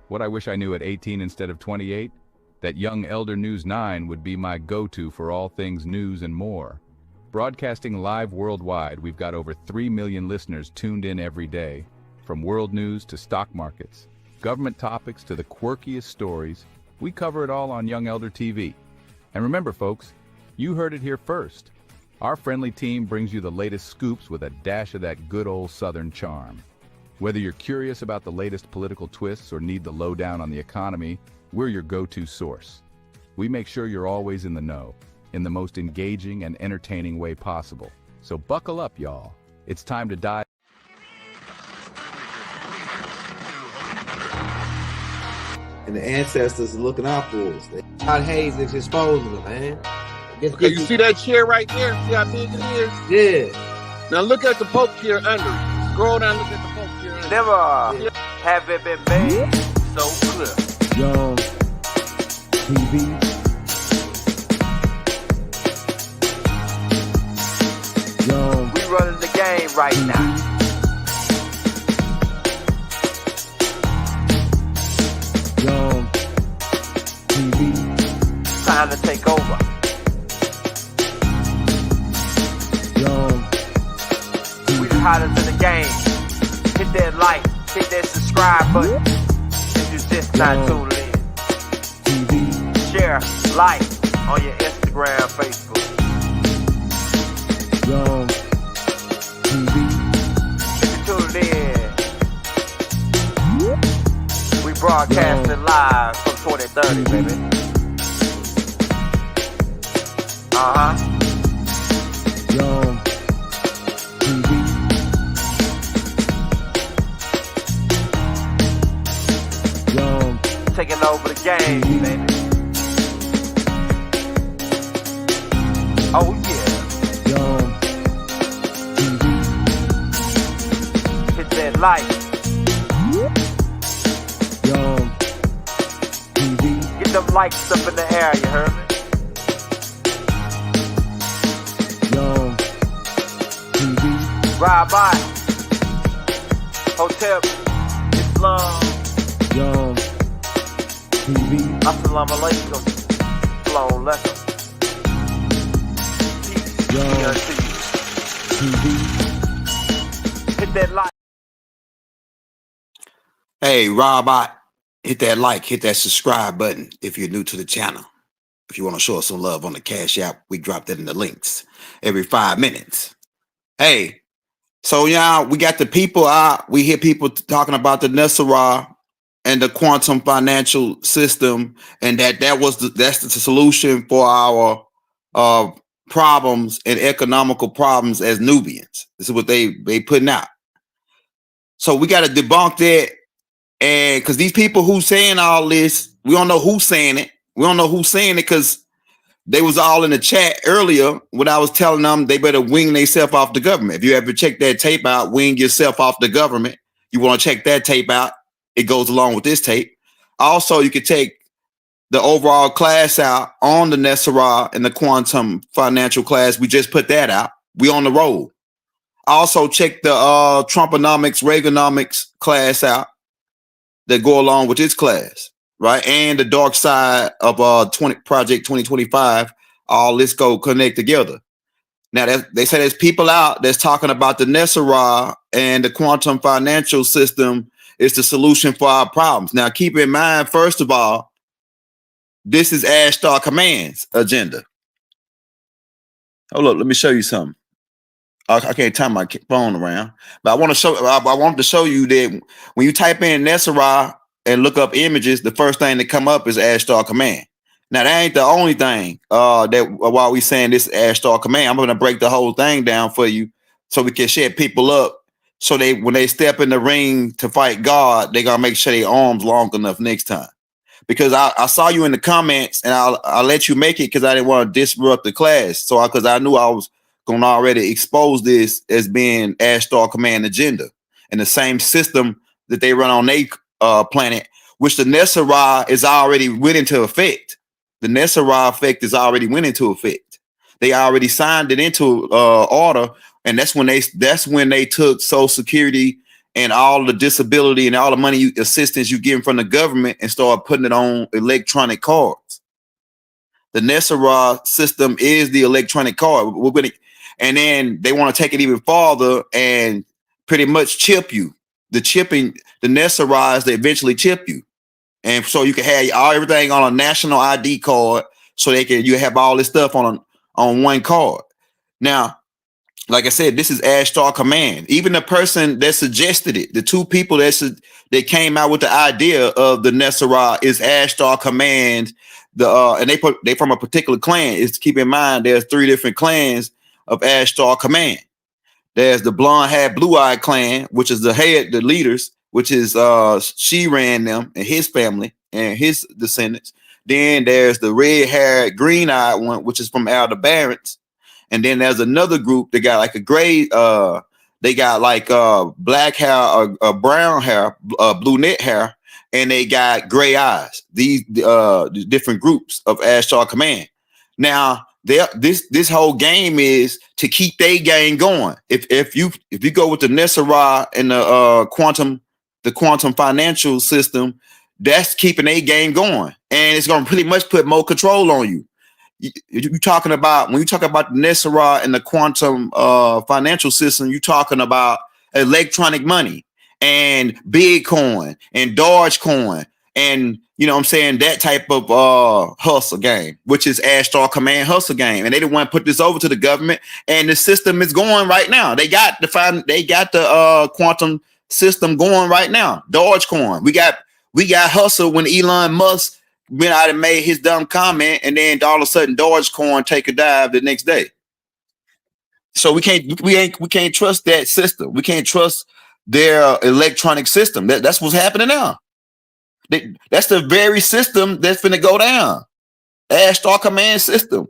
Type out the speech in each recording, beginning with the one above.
What I wish I knew at 18 instead of 28? That Young Elder News 9 would be my go-to for all things news and more. Broadcasting live worldwide, we've got over 3 million listeners tuned in every day. From world news to stock markets, government topics to the quirkiest stories, we cover it all on Young Elder TV. And remember, folks, you heard it here first. Our friendly team brings you the latest scoops with a dash of that good old Southern charm. Whether you're curious about the latest political twists or need the lowdown on the economy, we're your go-to source. We make sure you're always in the know, in the most engaging and entertaining way possible. So buckle up, y'all. It's time to dive. And the ancestors are looking out for us. God Hayes is exposing them, man. Okay, you see that chair right there? See how big it is? Yeah. Now look at the Pope chair under it. Scroll down, look at the Pope chair under it. Never have it been made so clear. Young TV. Young. We running the game right now. Young TV. Time to take over. Young We the hottest in the game. Hit that like, hit that subscribe button. If you just not tuned in. TV. Share, like on your Instagram, Facebook. Young TV. If you tuned in, we broadcasting live from 2030, baby. Young TV. Young Taking over the game, baby. Oh yeah. Young TV. Hit that like. Young TV. Get them likes up in the air, you heard me? Young TV. Ride by. Hotel Islam. Young TV. Assalamu alaikum. Flow lesson. Peace. Young Be unto you. TV. Hit that like. Hey, Robot, hit that like, hit that subscribe button if you're new to the channel. If you want to show us some love on the Cash App, we drop that in the links every 5 minutes. Hey, so yeah, we got the people out. We hear people talking about the Nesara and the quantum financial system, and that's the solution for our problems and economical problems as Nubians. This is what they putting out. So we got to debunk that. And because these people who saying all this, we don't know who's saying it. We don't know who's saying it because they was all in the chat earlier when I was telling them they better wing themselves off the government. If you ever check that tape out, wing yourself off the government. You want to check that tape out. It goes along with this tape. Also, you could take the overall class out on the Nesara and the quantum financial class. We just put that out. We on the road. Also, check the Trumponomics, Reaganomics class out that go along with this class, right? And the dark side of Project 2025. All this go connect together. Now, they say there's people out that's talking about the Nesara and the quantum financial system is the solution for our problems. Now, keep in mind, first of all, this is Ashtar Command's agenda. Hold up, let me show you something. I can't turn my phone around, but I want to show you that when you type in Nesara and look up images, the first thing that come up is Ashtar Command. Now, that ain't the only thing that while we saying this Ashtar Command, I'm going to break the whole thing down for you so we can set people up. So when they step in the ring to fight God, they got to make sure their arms long enough next time. Because I saw you in the comments and I'll let you make it because I didn't want to disrupt the class. So because I knew I was going to already expose this as being Ashtar Command agenda and the same system that they run on their planet, which the Nesara is already went into effect. The Nesara effect is already went into effect. They already signed it into order, and that's when they took Social Security and all the disability and all the money assistance you get from the government and start putting it on electronic cards. The Nesara system is the electronic card. And then they want to take it even farther and pretty much chip you. The Nesara is they eventually chip you. And so you can have everything on a national ID card, so you have all this stuff on one card. Now, like I said, this is Ashtar Command. Even the person that suggested it, the two people that came out with the idea of the Nesara is Ashtar Command. And they from a particular clan. Is keep in mind there's 3 different clans of Ashtar Command. There's the blonde haired, blue eyed clan, which is the leaders, which is she ran them and his family and his descendants. Then there's the red haired, green eyed one, which is from Elder Barons. And then there's another group that got like a gray, they got like black hair or brown hair, blue net hair, and they got gray eyes. These different groups of Ashtar Command. Now, this whole game is to keep their game going. If you go with the Nesara and the quantum financial system, that's keeping their game going, and it's gonna pretty much put more control on you. You're talking about when you talk about the Nesara and the quantum financial system, you're talking about electronic money and Bitcoin and Dogecoin and you know what I'm saying, that type of hustle game, which is Ashtar Command hustle game. And they didn't want to put this over to the government, and the system is going right now. They got the quantum system going right now. Dogecoin. We got hustle when Elon Musk went out and made his dumb comment, and then all of a sudden Dogecoin take a dive the next day. So we can't trust that system. We can't trust their electronic system. That's what's happening now. That's the very system that's finna go down. Ashtar Command system.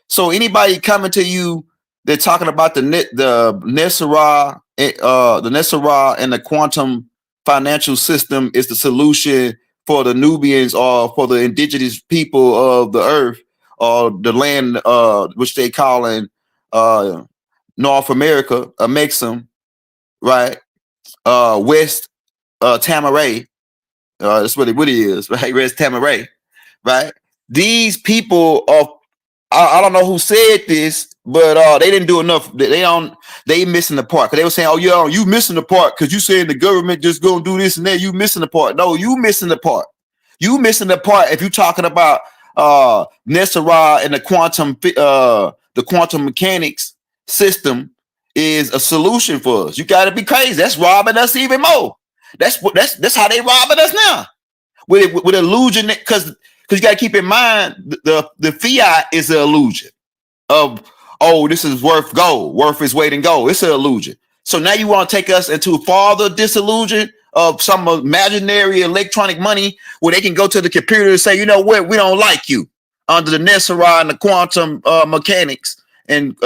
So anybody coming to you, they're talking about the Nesara, and the quantum financial system is the solution for the Nubians or for the indigenous people of the earth or the land, which they call in North America, Mexum, right? West Tamaray. That's what it is, right? West Tamaray, right? These people I don't know who said this, but they didn't do enough. They missing the part, because they were saying, "Oh yeah, you missing the part because you saying the government just gonna do this and that." You missing the part. No, you missing the part. You missing the part if you talking about Nesara and the quantum mechanics system is a solution for us. You got to be crazy. That's robbing us even more. That's how they robbing us now with illusion, because you got to keep in mind the fiat is an illusion of, oh, this is worth gold, worth its weight in gold. It's an illusion. So now you want to take us into farther disillusion of some imaginary electronic money where they can go to the computer and say, you know what, we don't like you under the Nesara and the quantum mechanics, and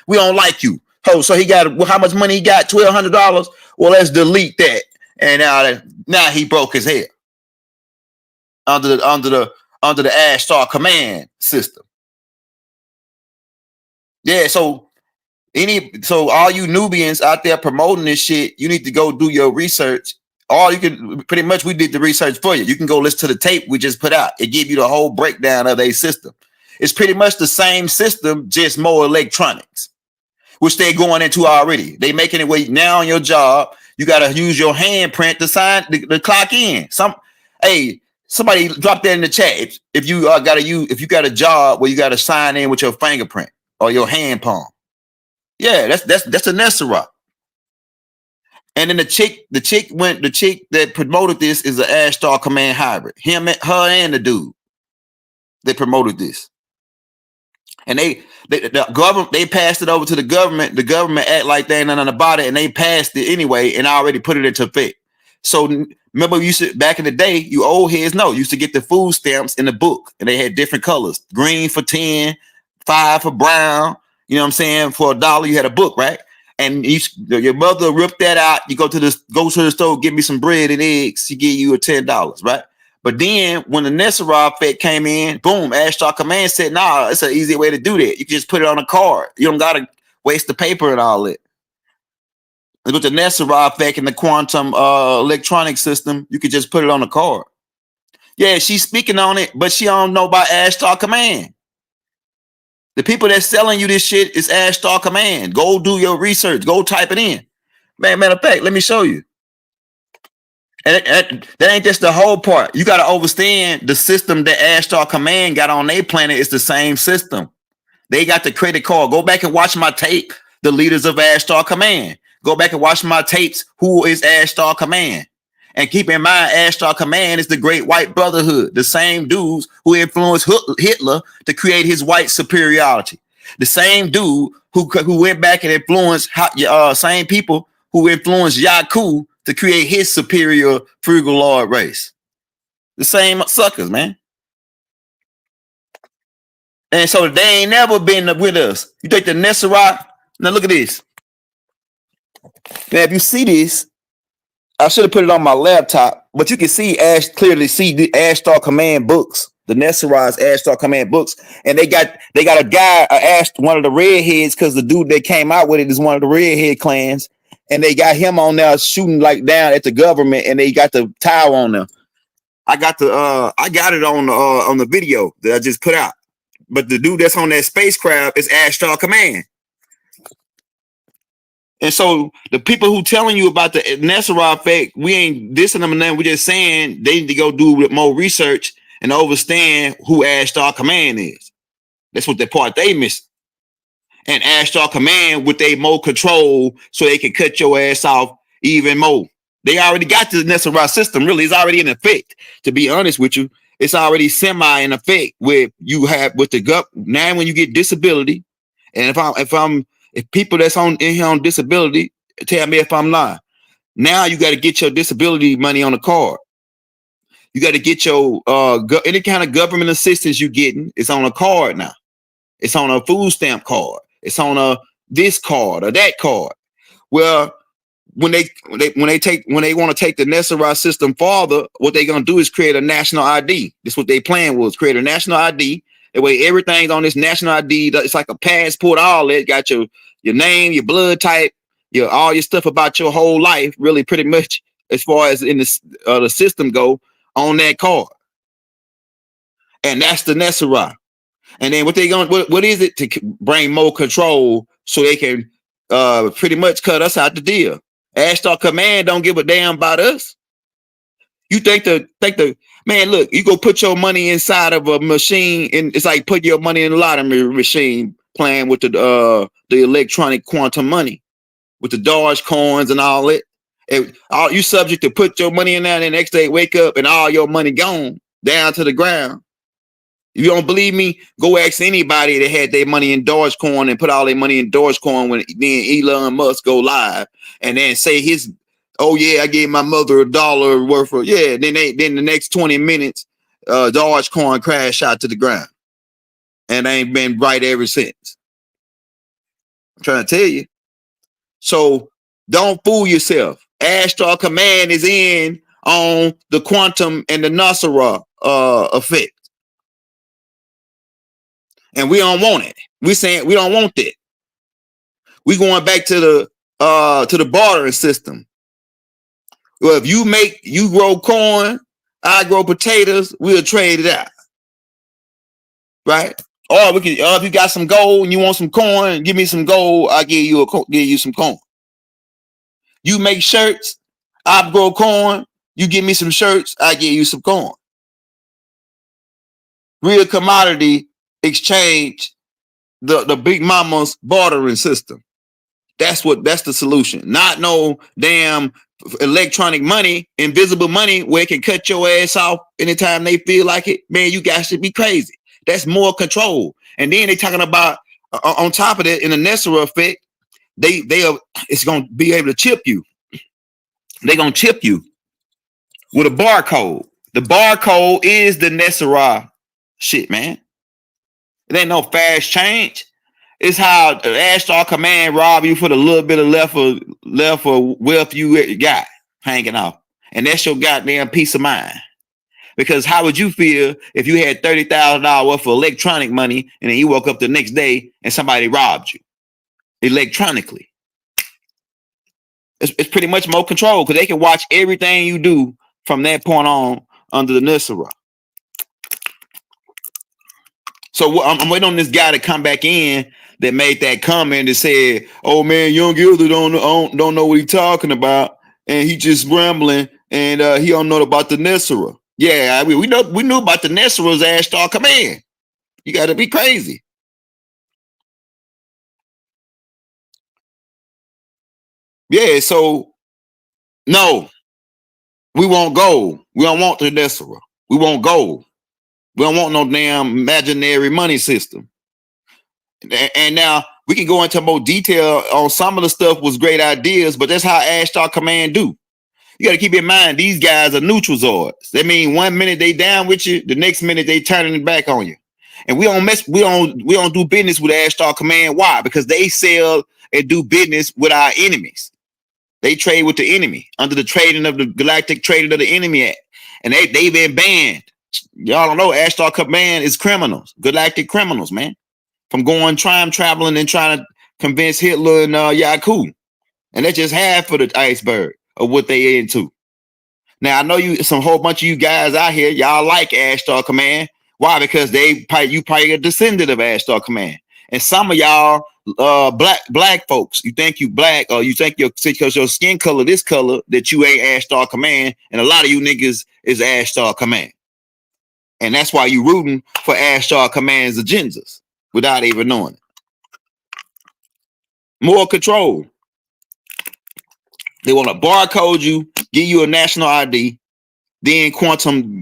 we don't like you. Oh, so he got, how much money he got? $1,200. Well, let's delete that. And now he broke his head under the Ashtar Command system. Yeah, so all you Nubians out there promoting this shit, you need to go do your research. We did the research for you. You can go listen to the tape we just put out. It give you the whole breakdown of their system. It's pretty much the same system, just more electronics, which they're going into already. They making it wait now on your job. You got to use your handprint to sign the clock in. Somebody drop that in the chat. If you got a job where you got to sign in with your fingerprint or your hand palm. Yeah, that's a Nesara. And then the chick that promoted this is an Ashtar Command hybrid. Her and the dude that promoted this. And the government, they passed it over to the government. The government act like they ain't nothing about it, and they passed it anyway and already put it into effect. So remember, back in the day, you old heads know, you used to get the food stamps in the book, and they had different colors: green for 10, 5 for brown. You know what I'm saying? For $1, you had a book, right? And your mother ripped that out. You go to the store, give me some bread and eggs. She give you $10, right? But then when the Nesara effect came in, boom, Ashtar Command said, nah, it's an easy way to do that. You can just put it on a card. You don't got to waste the paper and all that. And with the Nesara effect and the quantum electronic system, you could just put it on a card. Yeah, she's speaking on it, but she don't know about Ashtar Command. The people that's selling you this shit is Ashtar Command. Go do your research. Go type it in. Matter of fact, let me show you. And that ain't just the whole part. You got to understand the system that Ashtar Command got on their planet is the same system. They got the credit card. Go back and watch my tape, The Leaders of Ashtar Command. Go back and watch my tapes, Who is Ashtar Command? And keep in mind, Ashtar Command is the Great White Brotherhood, the same dudes who influenced Hitler to create his white superiority. The same dude who went back and influenced same people who influenced Yaku to create his superior frugal lord race. The same suckers, man. And so they ain't never been with us. You think the Nesara? Now look at this. Now, if you see this, I should have put it on my laptop, but you can clearly see the Ashtar Command books, the Nesara's Ashtar Command books, and they got a guy, one of the redheads, because the dude that came out with it is one of the redhead clans, and they got him on there shooting like down at the government, and they got the tower on there. I got it on the video that I just put out, but the dude that's on that spacecraft is Ashtar Command. And so the people who telling you about the Nesara effect, we ain't dissing them and nothing. We're just saying they need to go do more research and understand who Ashtar Command is. That's what the part they missed. And Ashtar Command with they more control so they can cut your ass off even more. They already got the Nesara system. Really, it's already in effect. To be honest with you, it's already semi in effect where you have with the gut. Now, when you get disability, and if people that's in here on disability, tell me if I'm lying. Now you got to get your disability money on the card. You got to get your any kind of government assistance you getting. It's on a card now. It's on a food stamp card. It's on this card or that card. Well, when they want to take the Nesara system farther, what they're gonna do is create a national ID. That's what they plan was, create a national ID. That way everything's on this national ID. It's like a passport. All that got your name, your blood type, all your stuff about your whole life, really pretty much as far as in the system go on that card. And that's the Nesara. And then what is it to bring more control so they can pretty much cut us out the deal. Ashtar Command don't give a damn about us. You think the man, look, you go put your money inside of a machine, and it's like put your money in a lottery machine playing with the electronic quantum money with the Doge coins and all that. And you subject to put your money in there, and the next day wake up and all your money gone down to the ground. If you don't believe me, go ask anybody that had their money in Dogecoin and put all their money in Dogecoin when then Elon Musk go live and then say oh yeah, I gave my mother $1 worth of, yeah. Then the next 20 minutes, Dogecoin crash out to the ground. And ain't been right ever since. I'm trying to tell you. So don't fool yourself. Ashtar Command is in on the quantum and the Nesara effect. And we don't want it. We saying we don't want that. We going back to the bartering system. Well, if you grow corn, I grow potatoes, we'll trade it out. Right? Or if you got some gold and you want some corn, give me some gold, I'll give you some corn. You make shirts, I grow corn, you give me some shirts, I give you some corn. Real commodity exchange, the big mama's bartering system. That's the solution. Not no damn electronic money, invisible money where it can cut your ass off anytime they feel like it. Man, you guys should be crazy. That's more control. And then they talking about on top of that, in the Nesara effect, it's gonna be able to chip you. They're gonna chip you with a barcode. The barcode is the Nesara shit, man. It ain't no fast change. It's how the Ashtar Command rob you for the little bit of left of wealth you got hanging off. And that's your goddamn peace of mind. Because how would you feel if you had $30,000 worth of electronic money and then you woke up the next day and somebody robbed you electronically? It's pretty much more control because they can watch everything you do from that point on under the Nesara. So I'm waiting on this guy to come back in that made that comment that said, "Oh man, Young Gilder don't know what he's talking about, and he just rambling, and he don't know about the Nesara." Yeah, I mean, we knew about the Nesara's Ashtar Command. You got to be crazy. Yeah, so no, we won't go. We don't want the Nesara. We won't go. We don't want no damn imaginary money system. And now we can go into more detail on some of the stuff was great ideas, but that's how Ashtar Command do. You got to keep in mind these guys are neutral zords. That mean 1 minute they down with you, the next minute they turning it back on you. And we don't do business with Ashtar Command. Why? Because they sell and do business with our enemies. They trade with the enemy under the trading of the Galactic Trading of the Enemy Act, and they've been banned. Y'all don't know Ashtar Command is criminals, galactic criminals, man. From going time traveling and trying to convince Hitler and Yaku. And that's just half of the iceberg of what they into. Now I know some whole bunch of you guys out here, y'all like Ashtar Command. Why? Because you probably a descendant of Ashtar Command. And some of y'all black folks, you think you black, or you think because your skin color this color that you ain't Ashtar Command, and a lot of you niggas is Ashtar Command. And that's why you rooting for Ashtar Command's agendas without even knowing it. More control. They want to barcode you, give you a national ID, then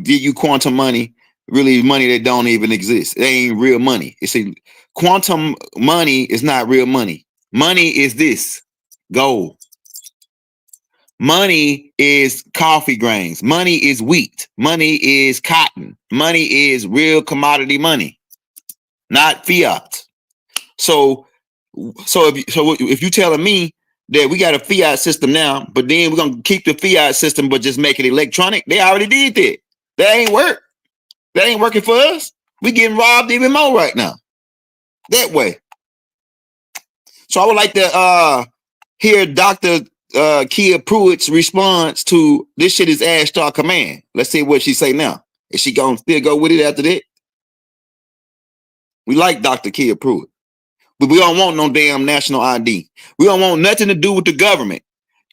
give you quantum money, really money that don't even exist. It ain't real money. It's quantum money is not real money. Money is this, gold. Money is coffee grains. Money is wheat. Money is cotton. Money is real commodity money, not fiat. So if you telling me that we got a fiat system now, but then we're gonna keep the fiat system but just make it electronic, they already did that. That ain't work. That ain't working for us. We getting robbed even more right now. That way. So I would like to hear Dr. Kia Pruitt's response to this shit is Ashtar Command. Let's see what she say now. Is she gonna still go with it after that? We like Dr. Kia Pruitt, but we don't want no damn national ID. We don't want nothing to do with the government.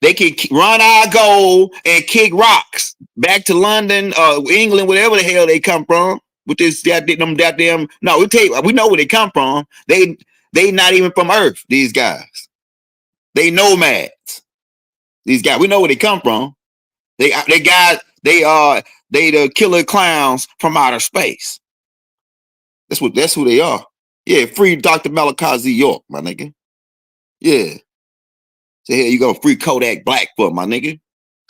They can run our gold and kick rocks back to London, England, whatever the hell they come from. With this goddamn. No, we know where they come from. They not even from Earth. These guys, they nomads. These guys, we know where they come from. They the killer clowns from outer space. That's who they are. Yeah, free Dr. Malachi Z. York, my nigga. Yeah. So here you go, free Kodak Blackfoot, my nigga.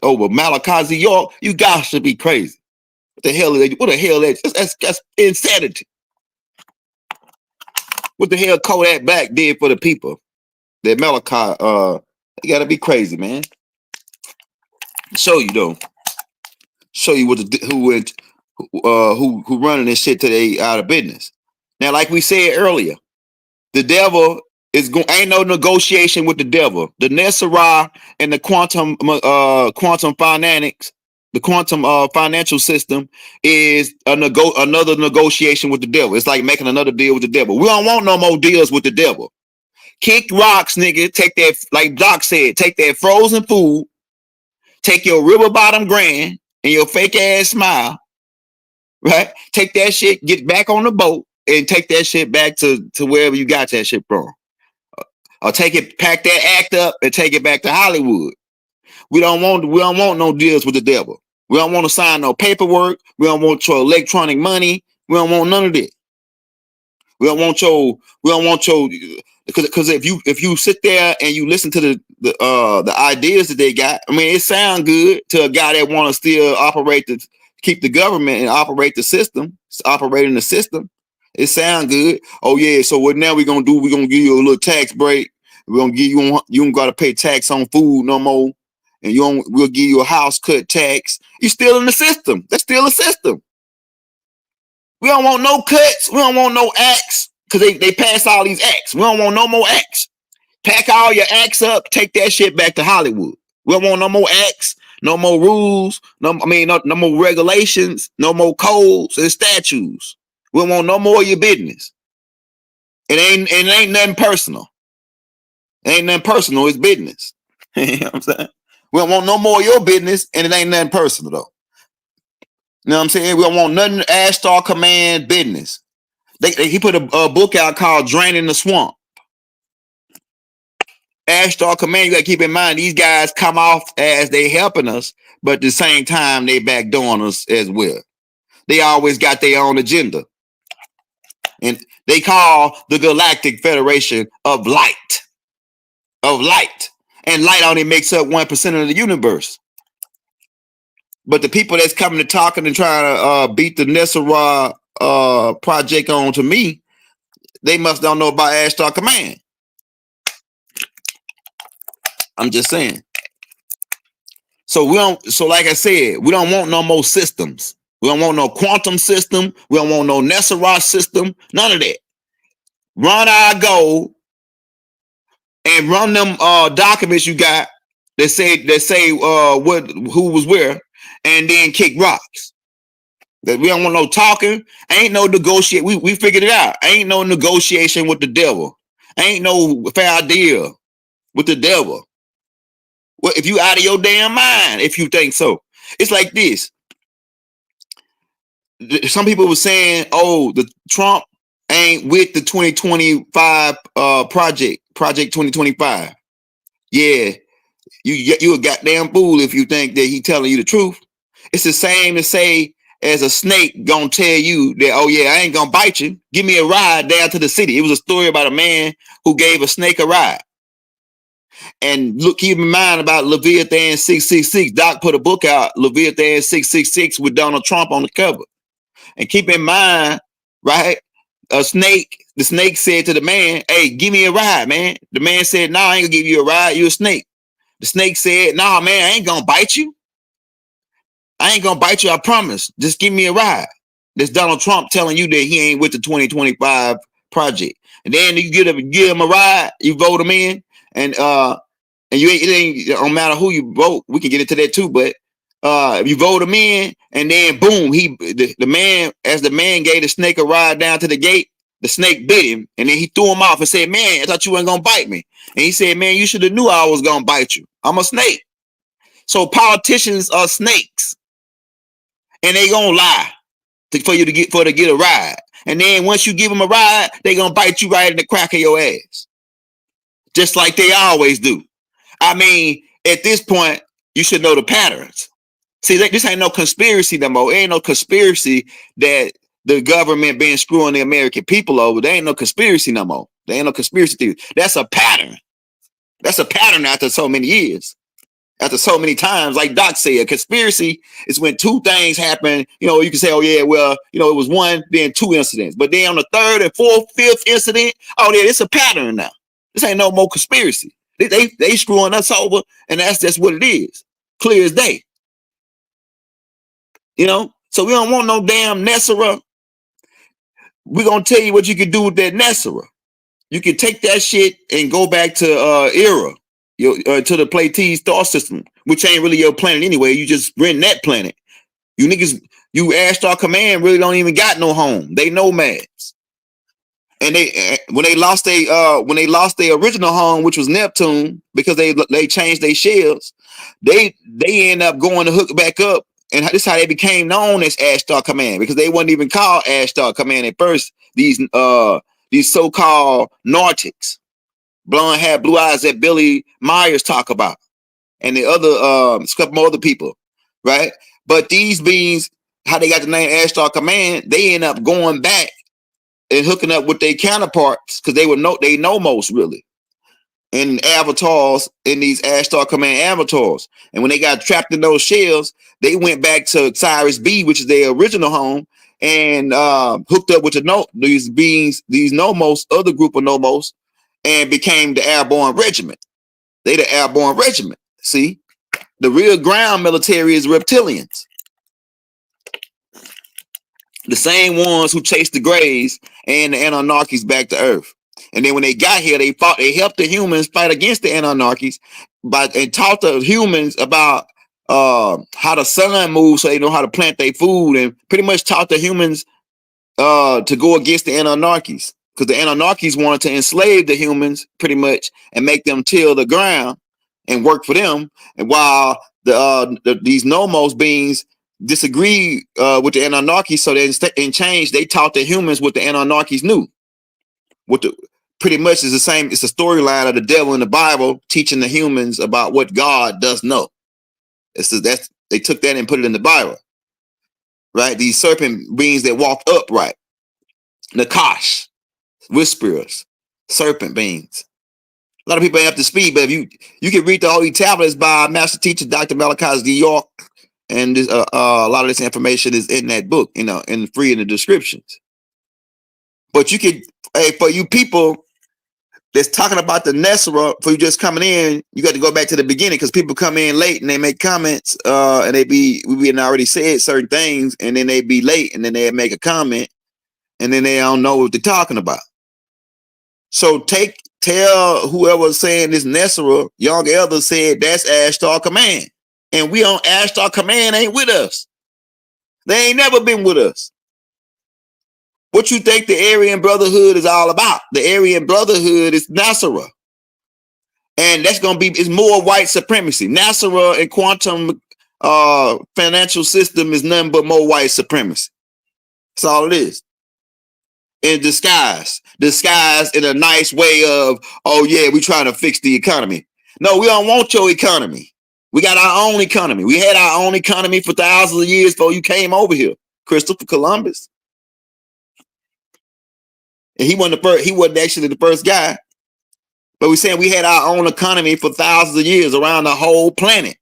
Oh, but Malachi Z. York, you guys should be crazy. What the hell is that? What the hell is that? That's insanity. What the hell Kodak Black did for the people? That Malachi, you gotta be crazy, man. Show you though. Show you who running this shit today out of business. Now, like we said earlier, the devil ain't no negotiation with the devil. The Nesara and the quantum finance, the quantum financial system is another negotiation with the devil. It's like making another deal with the devil. We don't want no more deals with the devil. Kick rocks, nigga. Take that, like Doc said, take that frozen food, take your river bottom grand and your fake ass smile, right? Take that shit, get back on the boat, and take that shit back to wherever you got that shit from. Or pack that act up and take it back to Hollywood. We don't want no deals with the devil. We don't want to sign no paperwork. We don't want your electronic money. We don't want none of that. We don't want your because if you sit there and you listen to the ideas that they got, I mean, it sounds good to a guy that want to still keep the government and operate the system, operating the system. It sounds good. Oh yeah, so what now we're gonna do? We're gonna give you a little tax break. We're gonna give you don't gotta pay tax on food no more, and we'll give you a house cut tax. You're still in the system. That's still a system. We don't want no cuts. We don't want no acts because they pass all these acts. We don't want no more acts. Pack all your acts up. Take that shit back to Hollywood. We don't want no more acts, no more rules, no more regulations, no more codes and statutes. We don't want no more of your business. It ain't nothing personal. It ain't nothing personal, it's business. You know what I'm saying? We don't want no more of your business, and it ain't nothing personal though. You know what I'm saying? We don't want nothing Ashtar Command business. He put a book out called Draining the Swamp. Ashtar Command, you gotta keep in mind, these guys come off as they helping us, but at the same time, they backdooring us as well. They always got their own agenda. And they call the Galactic Federation of Light. And light only makes up 1% of the universe. But the people that's coming to talking and trying to beat the Nesara project on to me, they must don't know about Ashtar Command. I'm just saying. So like I said, we don't want no more systems. We don't want no quantum system. We don't want no Nesara system. None of that. Run our goal and run them documents you got that say who was where, and then kick rocks. That we don't want no talking. Ain't no negotiate. We figured it out. Ain't no negotiation with the devil. Ain't no fair deal with the devil. Well, if you out of your damn mind, if you think so. It's like this. Some people were saying, oh, the Trump ain't with the 2025 project 2025. Yeah, you a goddamn fool if you think that he telling you the truth. It's the same to say as a snake gonna tell you that, oh yeah, I ain't gonna bite you. Give me a ride down to the city. It was a story about a man who gave a snake a ride. And look, keep in mind about Leviathan 666. Doc put a book out, Leviathan 666, with Donald Trump on the cover. And keep in mind, right? The snake said to the man, hey, give me a ride, man. The man said, no, I ain't gonna give you a ride. You a snake. The snake said, no, man, I ain't gonna bite you. I ain't gonna bite you, I promise. Just give me a ride. That's Donald Trump telling you that he ain't with the 2025 project. And then you give him a ride, you vote him in, and it don't matter who you vote. We can get into that too, but if you vote him in, and then boom, the man gave the snake a ride down to the gate, the snake bit him, and then he threw him off and said, man, I thought you weren't gonna bite me. And he said, man, you should have knew I was gonna bite you. I'm a snake. So politicians are snakes, and they gonna lie for to get a ride. And then once you give them a ride, they gonna bite you right in the crack of your ass, just like they always do. I mean, at this point, you should know the patterns. See, this ain't no conspiracy no more. It ain't no conspiracy that the government been screwing the American people over. There ain't no conspiracy no more. There ain't no conspiracy theory. That's a pattern. That's a pattern after so many years. After so many times, like Doc said, a conspiracy is when two things happen. You know, you can say, oh yeah, well, you know, it was one, then two incidents. But then on the third and fourth, fifth incident, oh yeah, it's a pattern now. This ain't no more conspiracy. They screwing us over, and that's what it is. Clear as day. You know, so we don't want no damn Nesara. We're gonna tell you what you can do with that Nesara. You can take that shit and go back to Era, to the Pleiades star system, which ain't really your planet anyway. You just rent that planet. You niggas, you Ashtar Command really don't even got no home. They nomads. And when they lost their original home, which was Neptune, because they changed their shells, they end up going to hook back up, and this is how they became known as Ashtar Command, because they wasn't even called Ashtar Command at first. These so-called Nordics, blonde hair, blue eyes that Billy Myers talk about, and the other couple more other people, right? But these beings, how they got the name Ashtar Command, they end up going back and hooking up with their counterparts, because they know most really in avatars, in these Ashtar Command avatars. And when they got trapped in those shells, they went back to Cyrus B, which is their original home, and hooked up with these beings, these nomos, other group of nomos, and became the Airborne Regiment. They the Airborne Regiment. See, the real ground military is reptilians. The same ones who chased the Greys and the Anunnakis back to Earth. And then when they got here, they helped the humans fight against the Anunnakis and taught the humans about how the sun moves so they know how to plant their food, and pretty much taught the humans to go against the Anunnakis, because the Anunnakis wanted to enslave the humans pretty much and make them till the ground and work for them. And while these nomos beings disagreed with the Anunnakis, so they in change they taught the humans what the Anunnakis knew. Pretty much is the same. It's a storyline of the devil in the Bible teaching the humans about what God does know. They took that and put it in the Bible, right? These serpent beings that walked upright, Nakash, whisperers, serpent beings. A lot of people ain't up to speed, but if you can read the Holy Tablets by Master Teacher Dr. Malachi D. York, and a lot of this information is in that book, and free in the descriptions. But you could, for you people that's talking about the Nesara, for you just coming in, you got to go back to the beginning, because people come in late and they make comments, and we already said certain things, and then they be late, and then they make a comment, and then they don't know what they're talking about. So tell whoever's saying this Nesara, young elder said that's Ashtar Command, and we on Ashtar Command ain't with us. They ain't never been with us. What you think the Aryan Brotherhood is all about? The Aryan Brotherhood is Nesara. And that's going to be, it's more white supremacy. Nesara and quantum financial system is nothing but more white supremacy. That's all it is. In disguise in a nice way of, oh yeah, we trying to fix the economy. No, we don't want your economy. We got our own economy. We had our own economy for thousands of years before you came over here, Christopher Columbus. And he wasn't actually the first guy, but we're saying we had our own economy for thousands of years around the whole planet.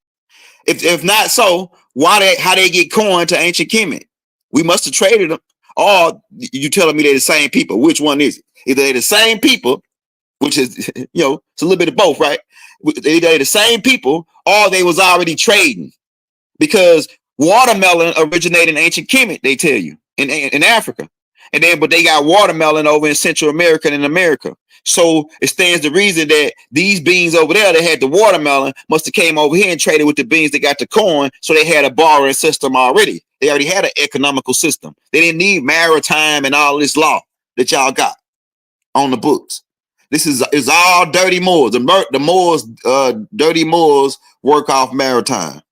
If not so, how they get coined to ancient Kemet? We must have traded them. Or you telling me they're the same people? Which one is it? Either they're the same people, which is, it's a little bit of both, right? Either they're the same people, or they was already trading, because watermelon originated in ancient Kemet, they tell you, in Africa. But they got watermelon over in Central America and in America. So it stands to reason that these beans over there that had the watermelon must have came over here and traded with the beans that got the corn. So they had a borrowing system already. They already had an economical system. They didn't need maritime and all this law that y'all got on the books. This is all dirty Moors. Dirty Moors work off maritime. I'm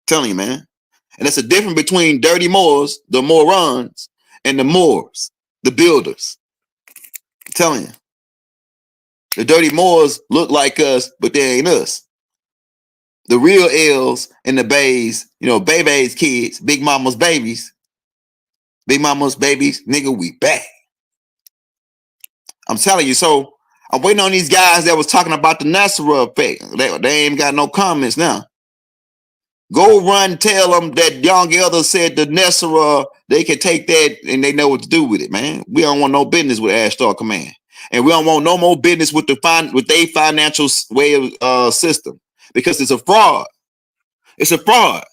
telling you, man. And that's the difference between dirty Moors, the morons, and the Moors, the builders. I'm telling you. The dirty Moors look like us, but they ain't us. The real L's and the bays, baby's kids, big mama's babies, nigga, we back. I'm telling you. So I'm waiting on these guys that was talking about the Nesara effect. They ain't got no comments now. Go run, tell them that young elder said the Nesara, they can take that and they know what to do with it, man. We don't want no business with Ashtar Command. And we don't want no more business with their financial way of system, because it's a fraud. It's a fraud.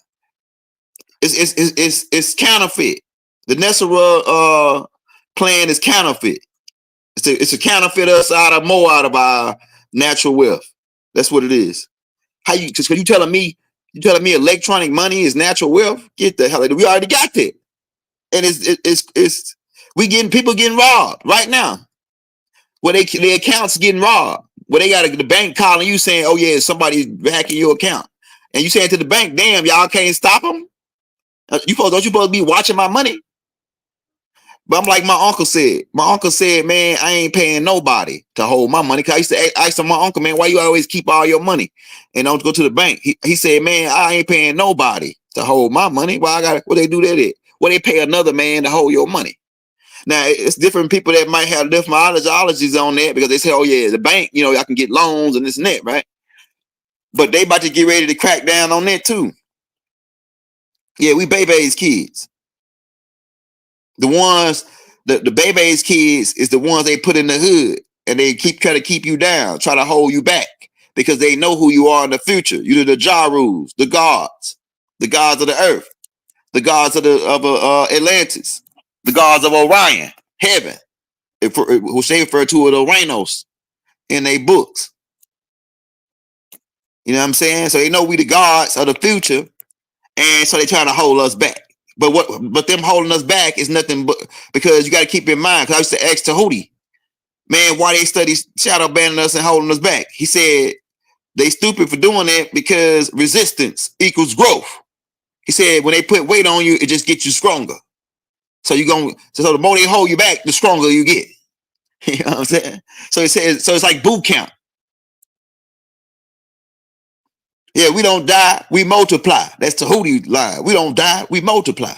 It's counterfeit. The Nesara plan is counterfeit. It's a counterfeit us out of our natural wealth. That's what it is. Because you telling me electronic money is natural wealth? Get the hell out of it. We already got that. And people getting robbed right now. Where their accounts getting robbed. Where they got the bank calling you saying, oh yeah, somebody's hacking your account. And you saying to the bank, damn, y'all can't stop them? Don't you supposed to be watching my money? But I'm like my uncle said. My uncle said, man, I ain't paying nobody to hold my money. Cause I used to ask my uncle, man, why you always keep all your money and don't go to the bank? He said, man, I ain't paying nobody to hold my money. What they do that at? Well, they pay another man to hold your money. Now, it's different people that might have different ideologies on that, because they say, oh yeah, the bank, I can get loans and this and that, right? But they about to get ready to crack down on that too. Yeah, we baby's kids. The ones, the baby's kids is the ones they put in the hood, and they try to keep you down, try to hold you back, because they know who you are in the future. You're the Jarus, the gods of the earth, the gods of Atlantis, the gods of Orion, heaven. which they refer to as the Rhinos in their books. You know what I'm saying? So they know we the gods of the future, and so they trying to hold us back. But them holding us back is nothing but because you got to keep in mind. Because I used to ask Tahuti, man, why they study shadow banning us and holding us back? He said they stupid for doing that because resistance equals growth. He said when they put weight on you, it just gets you stronger. So the more they hold you back, the stronger you get. You know what I'm saying? So it's like boot camp. Yeah, we don't die, we multiply. That's Tahuti line. We don't die, we multiply.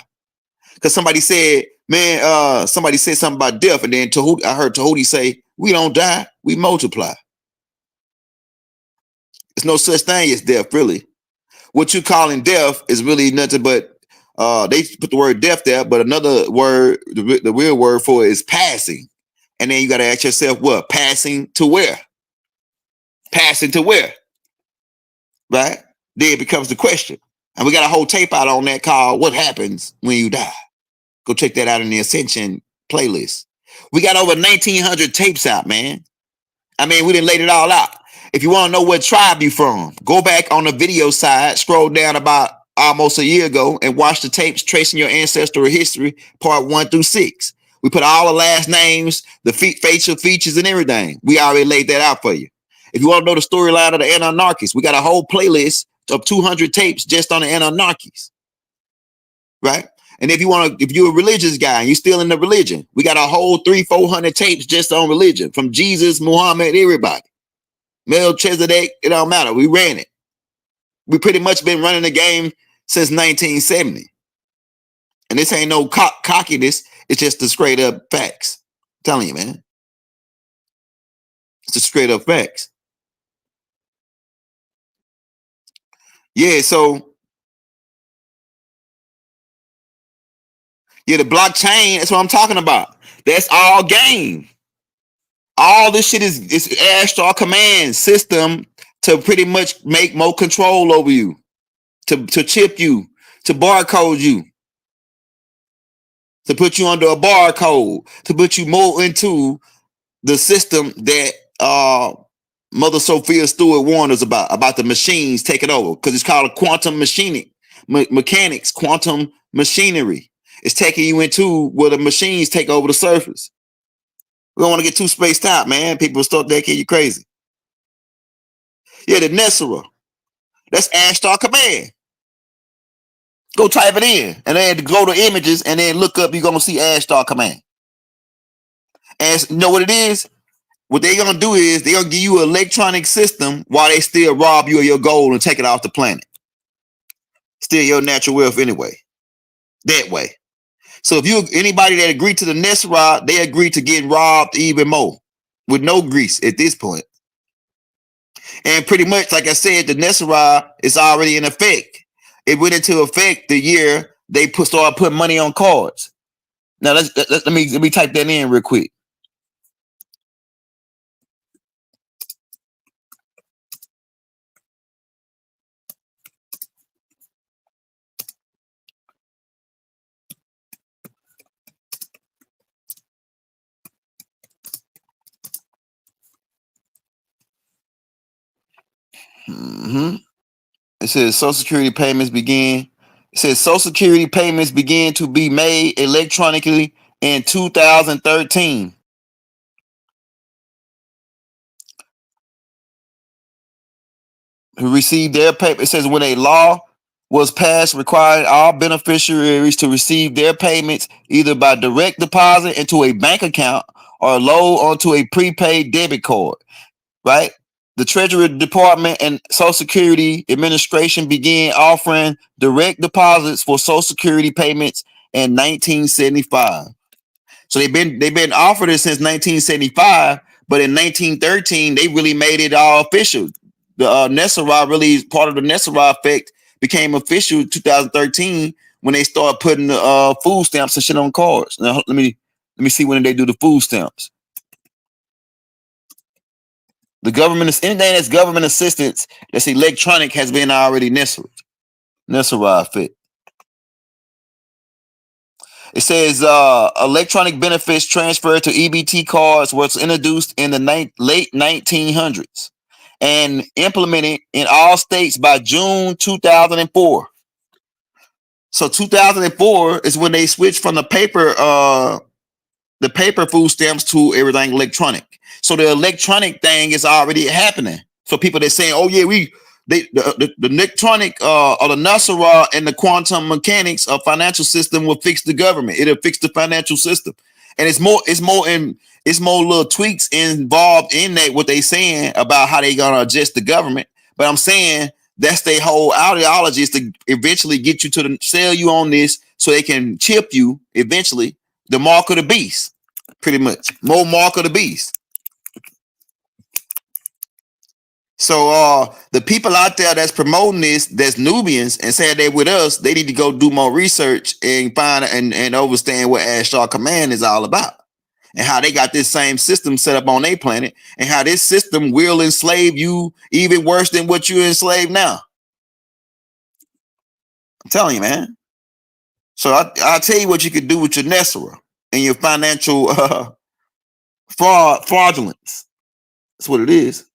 Because somebody said, man, somebody said something about death, and then I heard Tahuti say, we don't die, we multiply. There's no such thing as death, really. What you calling death is really nothing but they put the word death there, but another word, the real word for it is passing. And then you got to ask yourself, what? Passing to where? Passing to where? Right? Then it becomes the question. And we got a whole tape out on that called What Happens When You Die. Go check that out in the Ascension playlist. We got over 1,900 tapes out, man. I mean, we didn't laid it all out. If you want to know what tribe you from, go back on the video side, scroll down about almost a year ago and watch the tapes tracing your ancestral history, part 1 through 6. We put all the last names, the facial features and everything. We already laid that out for you. If you want to know the storyline of the Anunnakis, we got a whole playlist of 200 tapes just on the Anunnakis, right? And if you're a religious guy and you're still in the religion, we got a whole 300-400 tapes just on religion, from Jesus, Muhammad, everybody. Melchizedek, it don't matter. We ran it. We pretty much been running the game since 1970. And this ain't no cockiness. It's just the straight up facts. I'm telling you, man. It's the straight up facts. Yeah, so yeah, the blockchain, that's what I'm talking about. That's all game. All this shit is Ashtar Command system to pretty much make more control over you, to chip you, to barcode you, to put you under a barcode, to put you more into the system that Mother Sophia Stewart warned us about the machines taking over, because it's called a quantum mechanics, quantum machinery. It's taking you into where the machines take over the surface. We don't want to get too spaced out, man. People start thinking you crazy. Yeah, the Nesara. That's Ashtar Command. Go type it in and then go to images and then look up. You're going to see Ashtar Command. And you know what it is? What they're going to do is they're going to give you an electronic system while they still rob you of your gold and take it off the planet. Steal your natural wealth anyway. That way. So if anybody that agreed to the Nesara, they agreed to get robbed even more with no grease at this point. And pretty much, like I said, the Nesara is already in effect. It went into effect the year they started putting money on cards. Now let me type that in real quick. It says Social Security payments began. It says Social Security payments began to be made electronically in 2013. Who received their pay? It says when a law was passed required all beneficiaries to receive their payments either by direct deposit into a bank account or load onto a prepaid debit card, right? The Treasury Department and Social Security Administration began offering direct deposits for Social Security payments in 1975. So they've been offered it since 1975, but in 1913 they really made it all official. The Nesara, really part of the Nesara effect, became official in 2013 when they started putting the food stamps and shit on cards. Now let me see when they do the food stamps. The government is anything that's government assistance that's electronic has been already Nesara effect. It says electronic benefits transfer to EBT cards was introduced in the late 1900s and implemented in all states by June 2004. So 2004 is when they switched from the paper food stamps to everything electronic. So the electronic thing is already happening. So people they're saying, oh yeah, the electronic or the Nesara and the quantum mechanics of financial system will fix the government. It'll fix the financial system. And it's more little tweaks involved in that, what they saying about how they gonna adjust the government. But I'm saying that's their whole ideology, is to eventually get you to sell you on this so they can chip you eventually. The mark of the beast, pretty much. More mark of the beast. So the people out there that's promoting this, that's Nubians, and saying they're with us, they need to go do more research and find and understand what Ashtar Command is all about, and how they got this same system set up on their planet, and how this system will enslave you even worse than what you're enslaved now. I'm telling you, man. So I'll tell you what you could do with your Nesara and your financial fraudulence. That's what it is.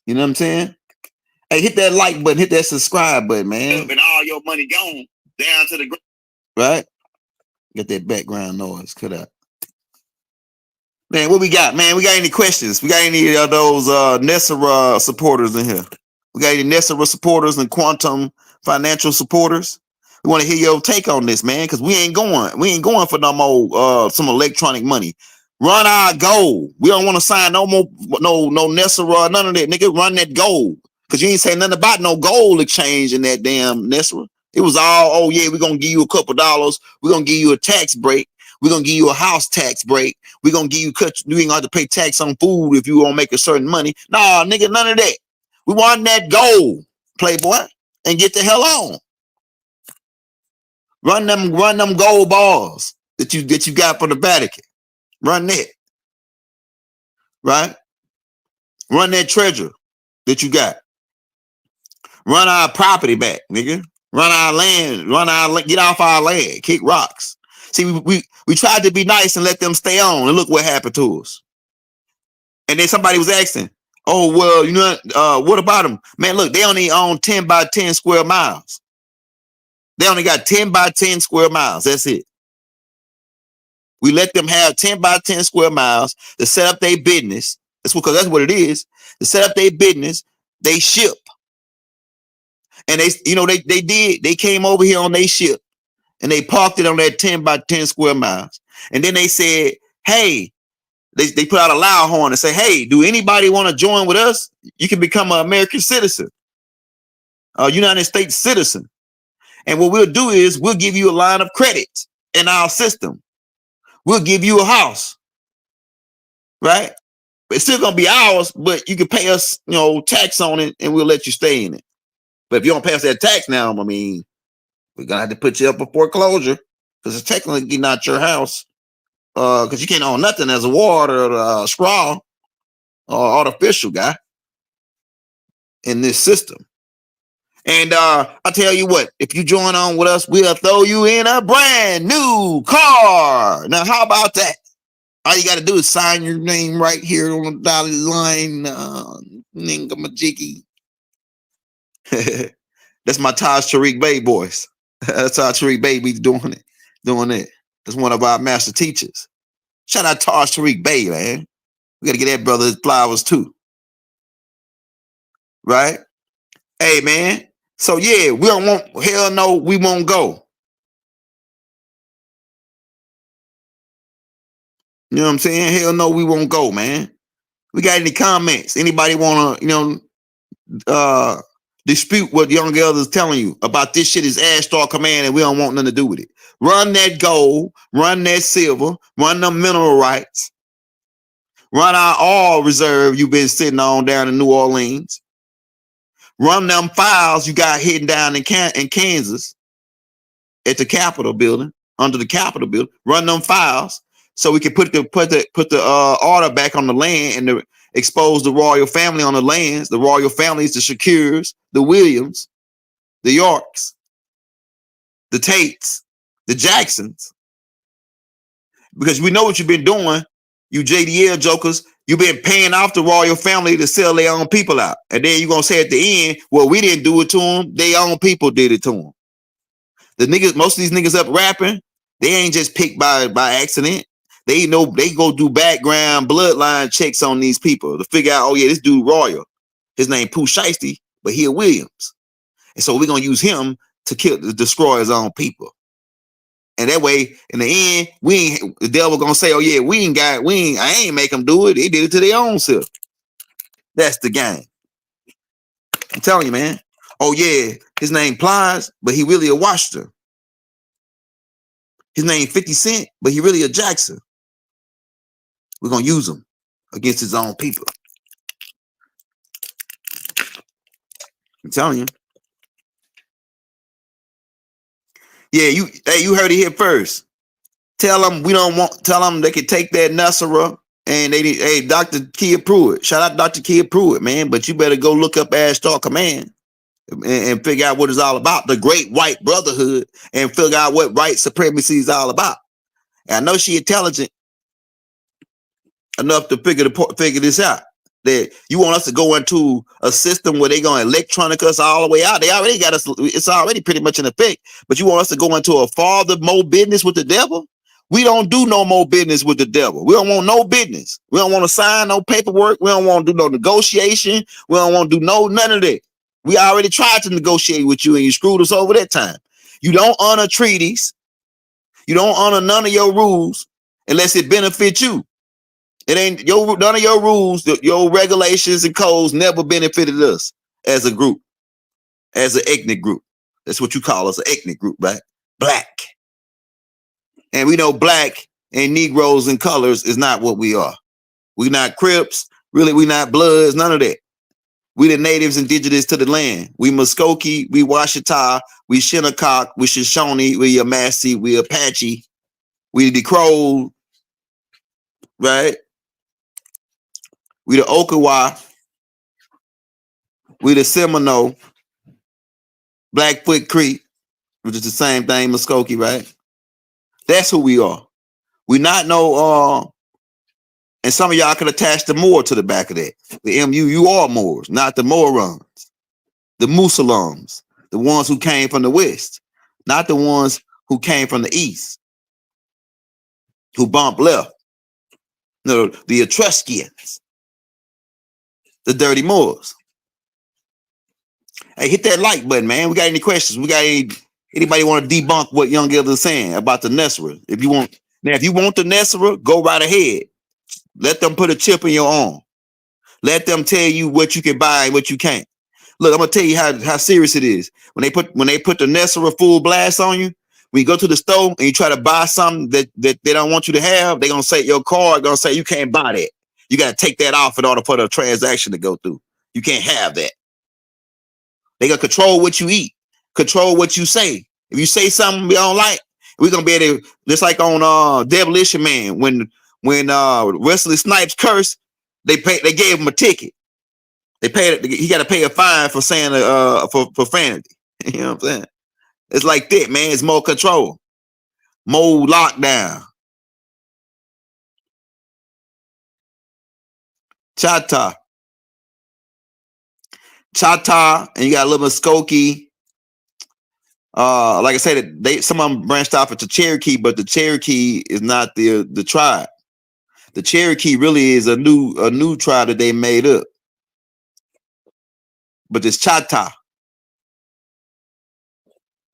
You know what I'm saying? Hey, hit that like button, hit that subscribe button, man. And all your money gone down to the ground. Right? Get that background noise cut out. Man, what we got, man? We got any questions? We got any of those Nesara supporters in here? We got any Nesara supporters and quantum financial supporters? We want to hear your take on this, man, because we ain't going for no more some electronic money. Run our gold. We don't want to sign no more, no Nesara, none of that. Nigga, run that gold. Because you ain't saying nothing about no gold exchange in that damn Nesara. It was all, oh yeah, we're going to give you a couple dollars. We're going to give you a tax break. We're going to give you a house tax break. We're going to give you, you ain't going to pay tax on food if you won't make a certain money. Nah, nigga, none of that. We want that gold, playboy, and get the hell on. Run them gold balls that you got for the Vatican. Run that, right? Run that treasure that you got. Run our property back, nigga. Run our land. Get off our land. Kick rocks. See, we tried to be nice and let them stay on, and look what happened to us. And then somebody was asking, oh well, you know, what about them? Man, look, they only own 10 by 10 square miles. They only got 10 by 10 square miles. That's it. We let them have 10 by 10 square miles to set up their business. That's what it is. To set up their business, they ship. And they came over here on their ship and they parked it on that 10 by 10 square miles. And then they said, hey, they put out a loud horn and say, hey, do anybody want to join with us? You can become an American citizen, a United States citizen. And what we'll do is we'll give you a line of credit in our system. We'll give you a house, right? It's still gonna be ours, but you can pay us, tax on it, and we'll let you stay in it. But if you don't pay us that tax now, I mean, we're gonna have to put you up for foreclosure because it's technically not your house, because you can't own nothing as a ward or a straw or artificial guy in this system. And I tell you what, if you join on with us, we'll throw you in a brand new car. Now, how about that? All you got to do is sign your name right here on the dotted line. Ningamajiggy. That's my Taj Tariq Bey voice. That's how Tariq Bey be doing it. That's one of our master teachers. Shout out Taj Tariq Bey, man. We got to get that brother his flowers too. Right? Hey, man. So yeah, we don't want, hell no, we won't go. You know what I'm saying? Hell no, we won't go, man. We got any comments? Anybody want to, dispute what young elders telling you about this shit is Ashtar Command and we don't want nothing to do with it? Run that gold, run that silver, run them mineral rights, run our oil reserve you've been sitting on down in New Orleans. Run them files you got hidden down in Kansas at the Capitol building, under the Capitol building. Run them files so we can put the order back on the land and expose the royal family on the lands. The royal families, the Shakurs, the Williams, the Yorks, the Tates, the Jacksons, because we know what you've been doing, you JDL jokers. You've been paying off the royal family to sell their own people out. And then you're going to say at the end, well, we didn't do it to them. Their own people did it to them. The niggas, most of these niggas up rapping, they ain't just picked by accident. They know they go do background bloodline checks on these people to figure out, oh yeah, this dude royal. His name Pooh Shiesty, but he a Williams. And so we're going to use him to destroy his own people. And that way, in the end, the devil gonna say, "Oh yeah, I ain't make them do it. They did it to their own self." That's the game. I'm telling you, man. Oh yeah, his name Plies, but he really a Washington. His name 50 Cent, but he really a Jackson. We're gonna use him against his own people. I'm telling you. Yeah, you heard it here first. Tell them they can take that Nesara and hey, Dr. Kia Pruitt. Shout out Dr. Kia Pruitt, man. But you better go look up Ashtar Command and figure out what it's all about. The Great White Brotherhood, and figure out what white supremacy is all about. And I know she intelligent enough to figure this out. That you want us to go into a system where they're going to electronic us all the way out. They already got us. It's already pretty much in effect. But you want us to go into a farther more business with the devil? We don't do no more business with the devil. We don't want no business. We don't want to sign no paperwork. We don't want to do no negotiation. We don't want to do none of that. We already tried to negotiate with you and you screwed us over that time. You don't honor treaties. You don't honor none of your rules unless it benefits you. It ain't none of your rules, your regulations and codes never benefited us as a group, as an ethnic group. That's what you call us, an ethnic group, right? Black. And we know black and Negroes and colors is not what we are. We're not Crips, really, we not Bloods, none of that. We the natives indigenous to the land. We Muskogee, we Washita, we Shinnecock, we Shoshone, we Yamasee, we Apache, we the Crow, right? We the Okawa, we the Seminole, Blackfoot Creek, which is the same thing, Muskogee, right? That's who we are. We not no, and some of y'all could attach the Moor to the back of that. The MU, you are Moors, not the Morons, the Muslims, the ones who came from the West, not the ones who came from the East, who bumped left. No, the Etruscans, the dirty Moors. Hey, hit that like button, man. We got any questions? We got anybody want to debunk what Young Gilda is saying about the Nesara? If you want the Nesara, go right ahead. Let them put a chip in your arm. Let them tell you what you can buy and what you can't. Look, I'm gonna tell you how serious it is. When they put the Nesara full blast on you, when you go to the store and you try to buy something that they don't want you to have, they're gonna say your card gonna say you can't buy that. You gotta take that off in order for the transaction to go through. You can't have that. They gonna control what you eat, control what you say. If you say something we don't like, we're gonna be able to, just like on Demolition Man, when Wesley Snipes cursed, they gave him a ticket. He got to pay a fine for saying for profanity. You know what I'm saying? It's like that, man. It's more control, more lockdown. Chata, and you got a little Muskogee. Like I said, some of them branched off into Cherokee, but the Cherokee is not the tribe. The Cherokee really is a new tribe that they made up. But this Chata,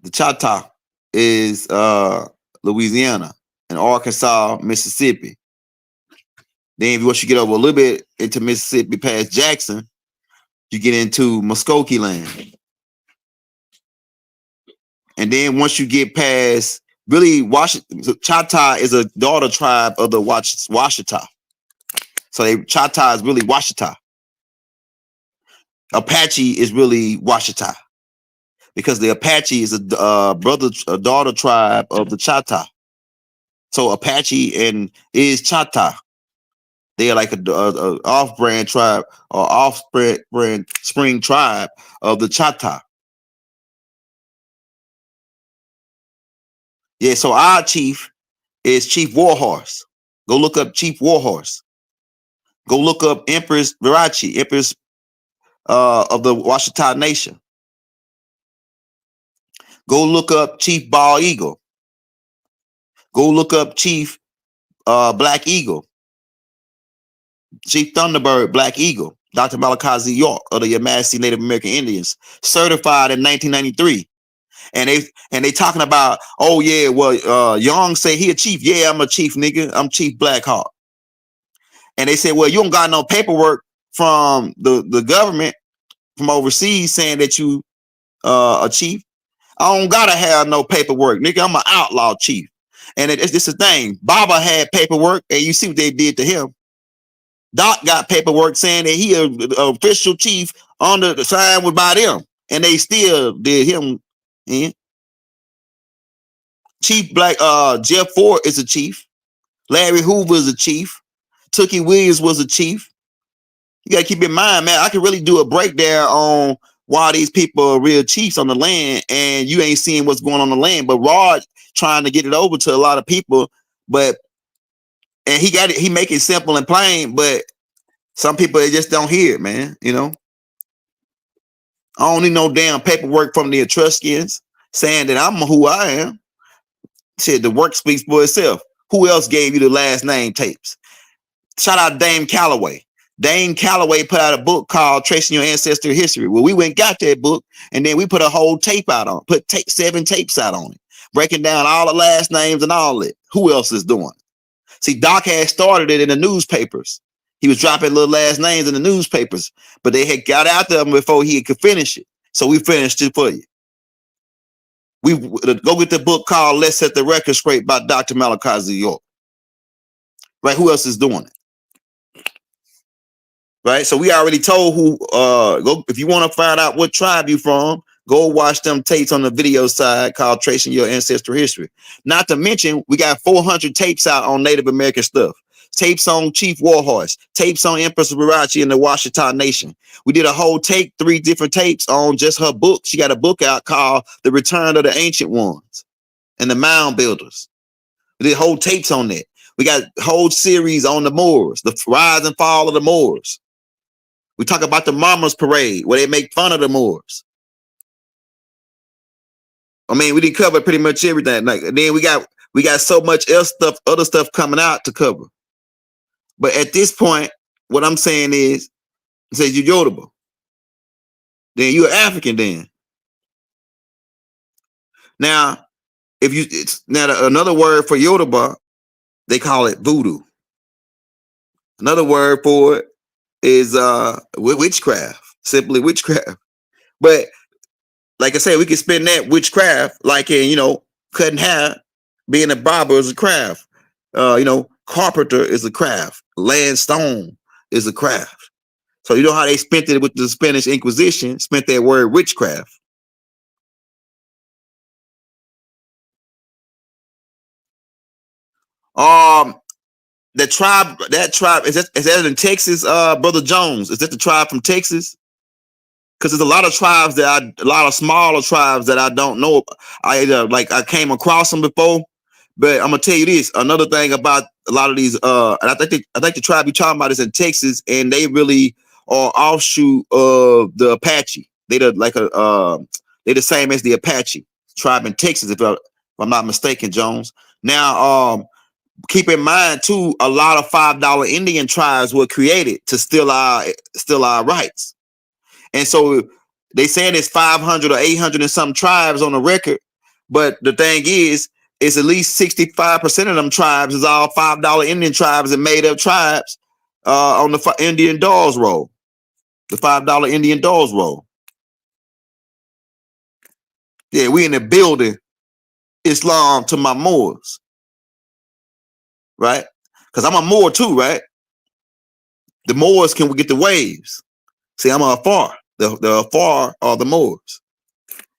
the Chata is Louisiana and Arkansas, Mississippi. Then once you get over a little bit into Mississippi past Jackson, you get into Muskogee land. And then once you get past really Washington, Chata is a daughter tribe of the Washita. So Chata is really Washita. Apache is really Washita, because the Apache is a daughter tribe of the Chata. So Apache is Chata. They are like a off-brand tribe or offspring tribe of the Chata. Yeah, so our chief is Chief Warhorse. Go look up Chief Warhorse. Go look up Empress Virachi, Empress of the Washita Nation. Go look up Chief Bald Eagle. Go look up Chief Black Eagle. Chief Thunderbird Black Eagle. Dr. Malachi Z. York of the Yamasee Native American Indians, certified in 1993. And they talking about, oh yeah, well, Young say he a chief. Yeah, I'm a chief, nigga. I'm Chief Blackheart. And they said, well, you don't got no paperwork from the government from overseas saying that you a chief. I don't gotta have no paperwork, nigga. I'm an outlaw chief. And it's the thing. Baba had paperwork, and you see what they did to him. Doc got paperwork saying that he an official chief under the sign was by them, and they still did him in. Chief Black Jeff Ford is a chief. Larry Hoover is a chief. Tookie Williams was a chief. You gotta keep in mind, man, I can really do a breakdown on why these people are real chiefs on the land, and you ain't seeing what's going on the land. But Rod trying to get it over to a lot of people, and he got it, he make it simple and plain, but some people, they just don't hear it, man. You know, I don't need no damn paperwork from the Etruscans saying that I'm who I am. Shit, the work speaks for itself. Who else gave you the last name tapes? Shout out Dame Calloway. Dame Calloway put out a book called Tracing Your Ancestral History. Well, we went and got that book, and then we put a whole tape out on it, 7 tapes out on it, breaking down all the last names and all that. Who else is doing it? See, Doc had started it in the newspapers. He was dropping little last names in the newspapers, but they had got out there before he could finish it. So we finished it for you. We go get the book called Let's Set the Record Straight by Dr. Malachi Z. York. Right? Who else is doing it? Right? So we already told who, go if you want to find out what tribe you from, go watch them tapes on the video side called Tracing Your Ancestral History. Not to mention, we got 400 tapes out on Native American stuff. Tapes on Chief Warhorse, tapes on Empress Virachi and the Washita Nation. We did a whole tape, 3 different tapes on just her book. She got a book out called The Return of the Ancient Ones and the Mound Builders. We did whole tapes on that. We got whole series on the Moors, the rise and fall of the Moors. We talk about the Mamas Parade, where they make fun of the Moors. I mean, we did cover pretty much everything. Like, and then we got so much else stuff, other stuff coming out to cover. But at this point, what I'm saying is, it says you're Yoruba. Then you're African then. Now, another word for Yoruba, they call it voodoo. Another word for it is witchcraft, simply witchcraft. But like I said, we can spend that witchcraft like in, cutting hair, being a barber is a craft. Carpenter is a craft. Laying stone is a craft. So you know how they spent it with the Spanish Inquisition, spent that word witchcraft. That tribe is that in Texas, Brother Jones? Is that the tribe from Texas? Because there's a lot of tribes a lot of smaller tribes that I don't know. I came across them before, but I'm gonna tell you this. Another thing about a lot of these, and I think the tribe you're talking about is in Texas, and they really are offshoot of the Apache. They're the same as the Apache tribe in Texas, if I'm not mistaken, Jones. Now, keep in mind too, a lot of $5 Indian tribes were created to steal our rights. And so they saying it's 500 or 800 and some tribes on the record. But the thing is at least 65% of them tribes is all $5 Indian tribes and made up tribes on the Indian Dolls roll. The $5 Indian Dolls roll. Yeah, we in the building. Islam to my Moors. Right? Because I'm a Moor too, right? The Moors can get the waves. See, I'm a Afar. The Afar are the Moors.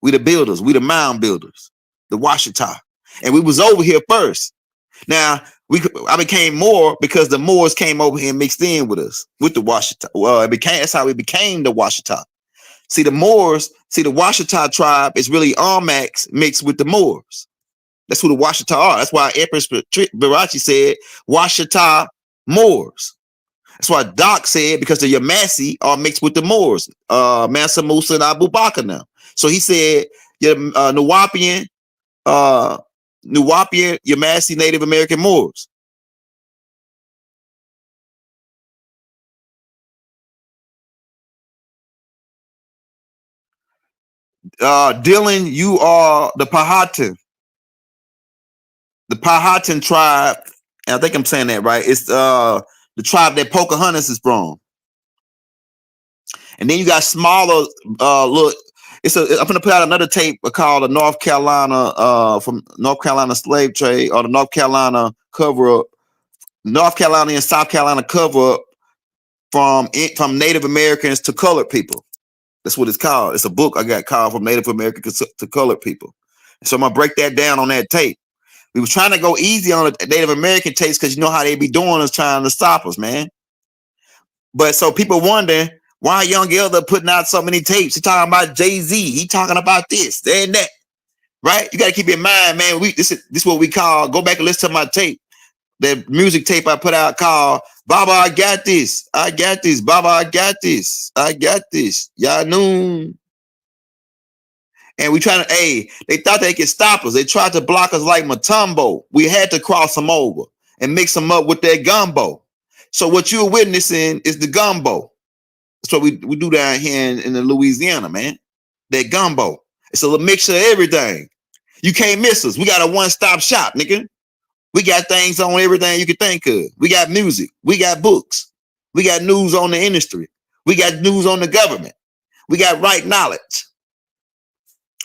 We the builders. We the mound builders. The Washita. And we was over here first. Now, I became Moor because the Moors came over here and mixed in with us, with the Washita. Well, that's how we became the Washita. See, the Moors, the Washita tribe is really Almacs mixed with the Moors. That's who the Washita are. That's why Empress Barachi said Washita Moors. That's why Doc said because the Yamasi are mixed with the Moors, Mansa Musa and Abu Bakr now. So he said Nuwapian, Yamasi, Native American Moors. Dylan, you are the Powhatan. The Powhatan tribe, and I think I'm saying that right. It's the tribe that Pocahontas is from. And then you got smaller look. I'm gonna put out another tape called the North Carolina from North Carolina slave trade, or the North Carolina cover up, North Carolina and South Carolina cover up from Native Americans to colored people. That's what it's called. It's a book I got called From Native Americans to Colored People. So I'm gonna break that down on that tape. We was trying to go easy on the Native American tapes because you know how they be doing is trying to stop us, man. But so people wondering why Young Elder putting out so many tapes. He talking about Jay-Z. He talking about this and that, right? You got to keep in mind, man. This is what we call. Go back and listen to my tape, that music tape I put out called "Baba, I got this. I got this. Baba, I got this. I got this. Y'all know." And we trying to, they thought they could stop us. They tried to block us like Matumbo. We had to cross them over and mix them up with that gumbo. So what you're witnessing is the gumbo. That's what we do down here in Louisiana, man. That gumbo. It's a little mixture of everything. You can't miss us. We got a one-stop shop, nigga. We got things on everything you can think of. We got music. We got books. We got news on the industry. We got news on the government. We got right knowledge.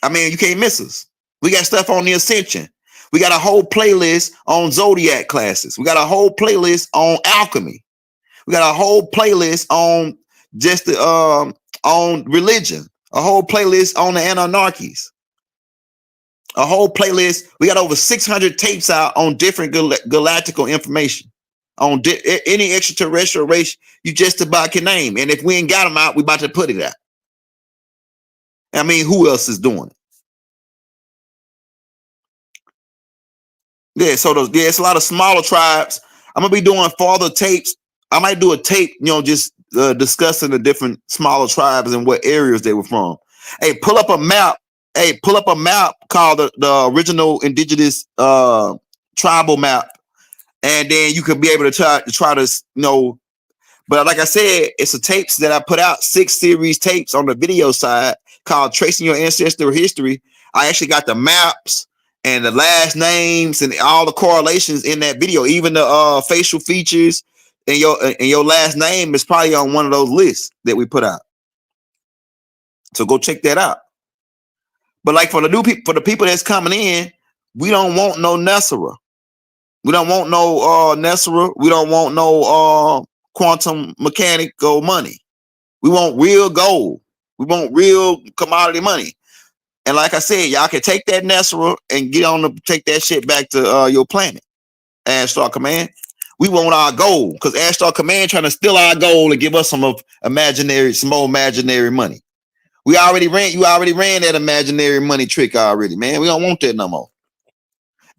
I mean, you can't miss us. We got stuff on the Ascension. We got a whole playlist on Zodiac classes. We got a whole playlist on alchemy. We got a whole playlist on just the on religion. A whole playlist on the Anarchies. A whole playlist. We got over 600 tapes out on different galactical information. On any extraterrestrial race you just about can name. And if we ain't got them out, we about to put it out. I mean, who else is doing it? Yeah, so it's a lot of smaller tribes. I'm gonna be doing further tapes. I might do a tape, just discussing the different smaller tribes and what areas they were from. Hey, pull up a map. Hey, pull up a map called the original indigenous tribal map, and then you could be able to try to But like I said, it's the tapes that I put out, 6 series tapes on the video side called Tracing Your Ancestral History. I actually got the maps and the last names and all the correlations in that video, even the facial features and your last name is probably on one of those lists that we put out. So go check that out. But like for the people that's coming in, we don't want no Nesara. We don't want no Nesara. We don't want no quantum mechanical money. We want real gold. We want real commodity money. And like I said, y'all can take that Nesara and get on to take that shit back to your planet, Ashtar Command. We want our gold because Ashtar Command trying to steal our gold and give us some more imaginary money. You already ran that imaginary money trick already, man. We don't want that no more.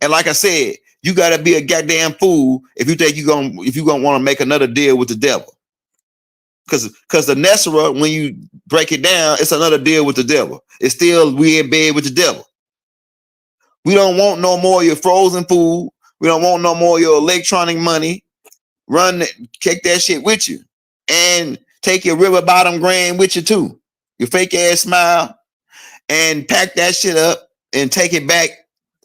And like I said, you gotta be a goddamn fool if you think you're gonna want to make another deal with the devil. Because the Nesara, when you break it down, it's another deal with the devil. It's still we in bed with the devil. We don't want no more of your frozen food. We don't want no more of your electronic money. Take that shit with you. And take your river bottom grand with you too. Your fake ass smile. And pack that shit up and take it back,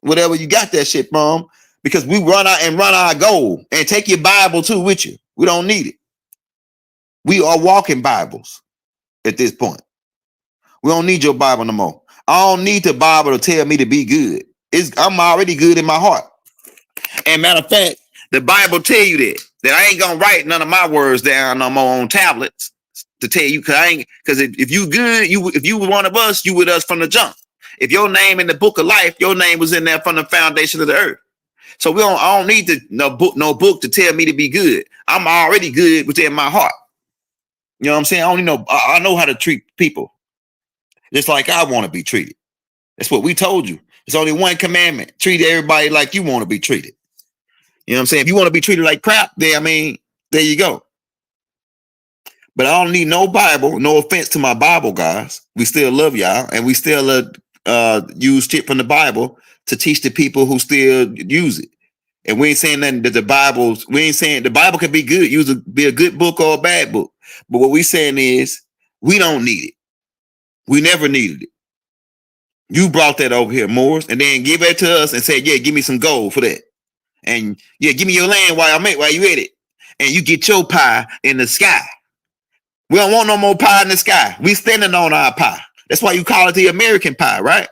whatever you got that shit from. Because we run our gold. And take your Bible too with you. We don't need it. We are walking Bibles at this point. We don't need your Bible no more. I don't need the Bible to tell me to be good. I'm already good in my heart. And matter of fact, the Bible tell you that I ain't gonna write none of my words down no more on tablets to tell you because if you good, if you were one of us, you with us from the jump. If your name in the book of life, your name was in there from the foundation of the earth. So I don't need no book to tell me to be good. I'm already good within my heart. You know what I'm saying? I know how to treat people just like I want to be treated. That's what we told you. It's only one commandment. Treat everybody like you want to be treated. You know what I'm saying? If you want to be treated like crap, then I mean, there you go. But I don't need no Bible. No offense to my Bible guys. We still love y'all, and we still use shit from the Bible to teach the people who still use it. And we ain't saying nothing that we ain't saying the Bible can be good, be a good book or a bad book. But what we saying is we don't need it. We never needed it. You brought that over here, Moors, and then give it to us and said, yeah, give me some gold for that. And yeah, give me your land while you at it. And you get your pie in the sky. We don't want no more pie in the sky. We standing on our pie. That's why you call it the American pie, right?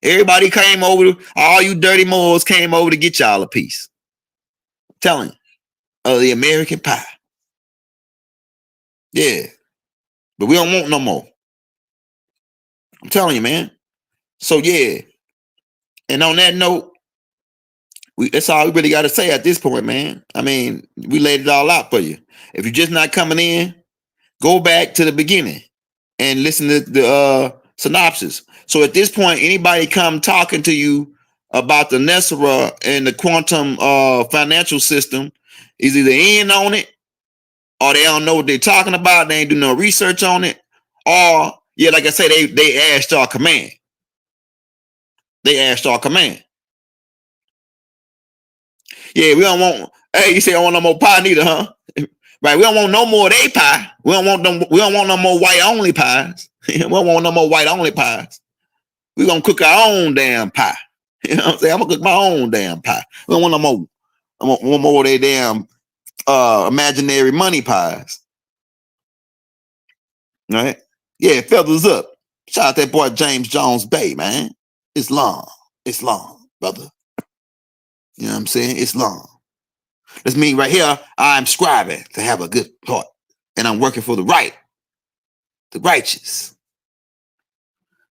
Everybody came over, all you dirty Moors came over to get y'all a piece. I'm telling you, of the American pie. Yeah. But we don't want no more. I'm telling you, man. So yeah. And on that note, that's all we really got to say at this point, man. I mean, we laid it all out for you. If you're just not coming in, go back to the beginning and listen to the synopsis. So at this point, anybody come talking to you about the Nesara and the quantum financial system is either in on it, or they don't know what they're talking about. They ain't do no research on it, or yeah, like I said, they Ashtar Command. They Ashtar Command. Yeah, we don't want. Hey, you say I don't want no more pie neither, huh? Right, we don't want no more of they pie. We don't want them. We don't want no more white only pies. We don't want no more white only pies. We gonna cook our own damn pie. You know what I'm saying? I'm gonna cook my own damn pie. We don't want no more. I want one more of they damn imaginary money pies. Right? Yeah, feathers up. Shout out that boy James Jones Bay, man. It's long, brother. You know what I'm saying? It's long. That's me right here. I'm striving to have a good heart, and I'm working for the righteous.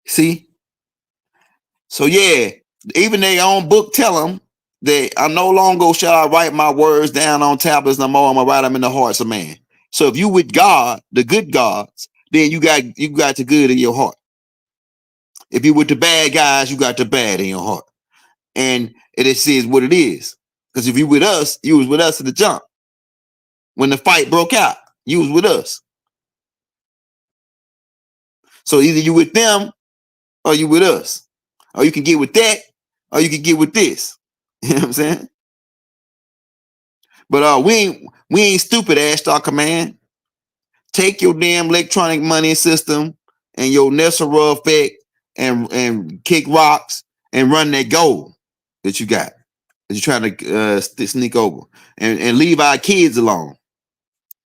See? So yeah, even their own book tell them that I no longer shall I write my words down on tablets no more. I'm gonna write them in the hearts of man. So if you with God, the good gods, then you got the good in your heart. If you with the bad guys, you got the bad in your heart. And it says what it is. Because if you with us, you was with us at the jump. When the fight broke out, you was with us. So either you with them or you with us. Or you can get with that, or you can get with this. You know what I'm saying? But we ain't stupid, Ashtar Command. Take your damn electronic money system and your Nesara effect and kick rocks and run that gold that you got. That you're trying to sneak over. And leave our kids alone.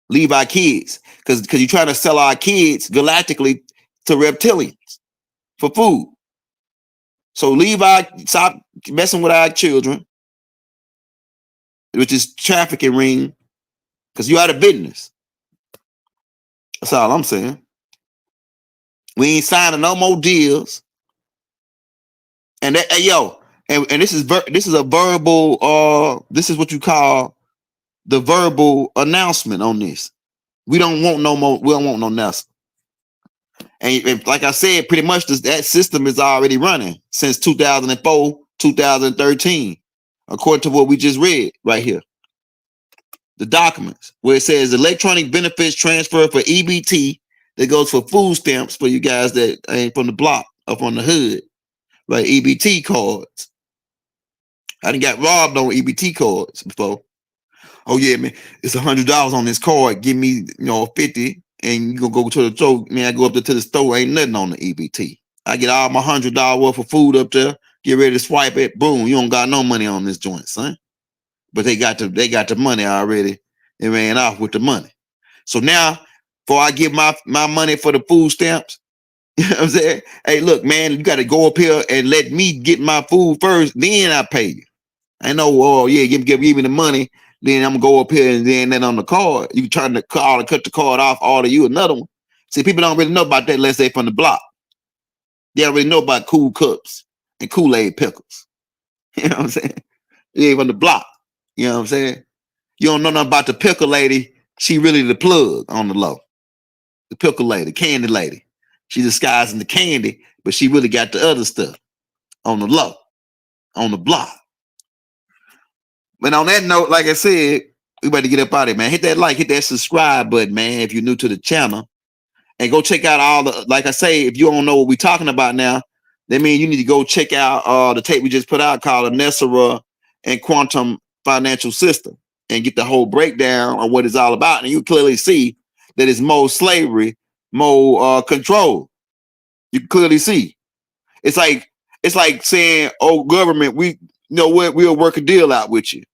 Leave our kids. Because you're trying to sell our kids galactically to reptilians for food. So stop messing with our children, which is trafficking ring, because you out of business. That's all I'm saying. We ain't signing no more deals. And that, hey, yo, and this is a verbal. This is what you call the verbal announcement on this. We don't want no more. We don't want no Nesara. And like I said, pretty much that system is already running since 2004, 2013, according to what we just read right here. The documents where it says electronic benefits transfer for EBT that goes for food stamps for you guys that ain't from the block up on the hood, right? EBT cards. I done got robbed on EBT cards before. Oh yeah, man, it's $100 on this card. Give me 50. And you gonna go to the store, man. I go up there to the store, ain't nothing on the EBT. I get all my $100 worth of food up there, get ready to swipe it, boom, you don't got no money on this joint, son. But they got the money already. They ran off with the money. So now, before I give my money for the food stamps, you know what I'm saying? Hey, look, man, you gotta go up here and let me get my food first, then I pay you. I know, oh yeah, give me the money. Then I'm gonna go up here and then on the card, you turn the card and cut the card off, order you another one. See, people don't really know about that unless they from the block. They don't really know about cool cups and Kool-Aid pickles. You know what I'm saying? They ain't from the block. You know what I'm saying? You don't know nothing about the pickle lady. She really the plug on the low. The pickle lady, candy lady. She disguising the candy, but she really got the other stuff on the low, on the block. But on that note, like I said, we better get up out of it, man. Hit that like, hit that subscribe button, man, if you're new to the channel. And go check out all the, like I say, if you don't know what we're talking about now, that means you need to go check out the tape we just put out called the Nesara and Quantum Financial System and get the whole breakdown on what it's all about. And you clearly see that it's more slavery, more control. You can clearly see. It's like saying, oh, government, we know what, we'll work a deal out with you.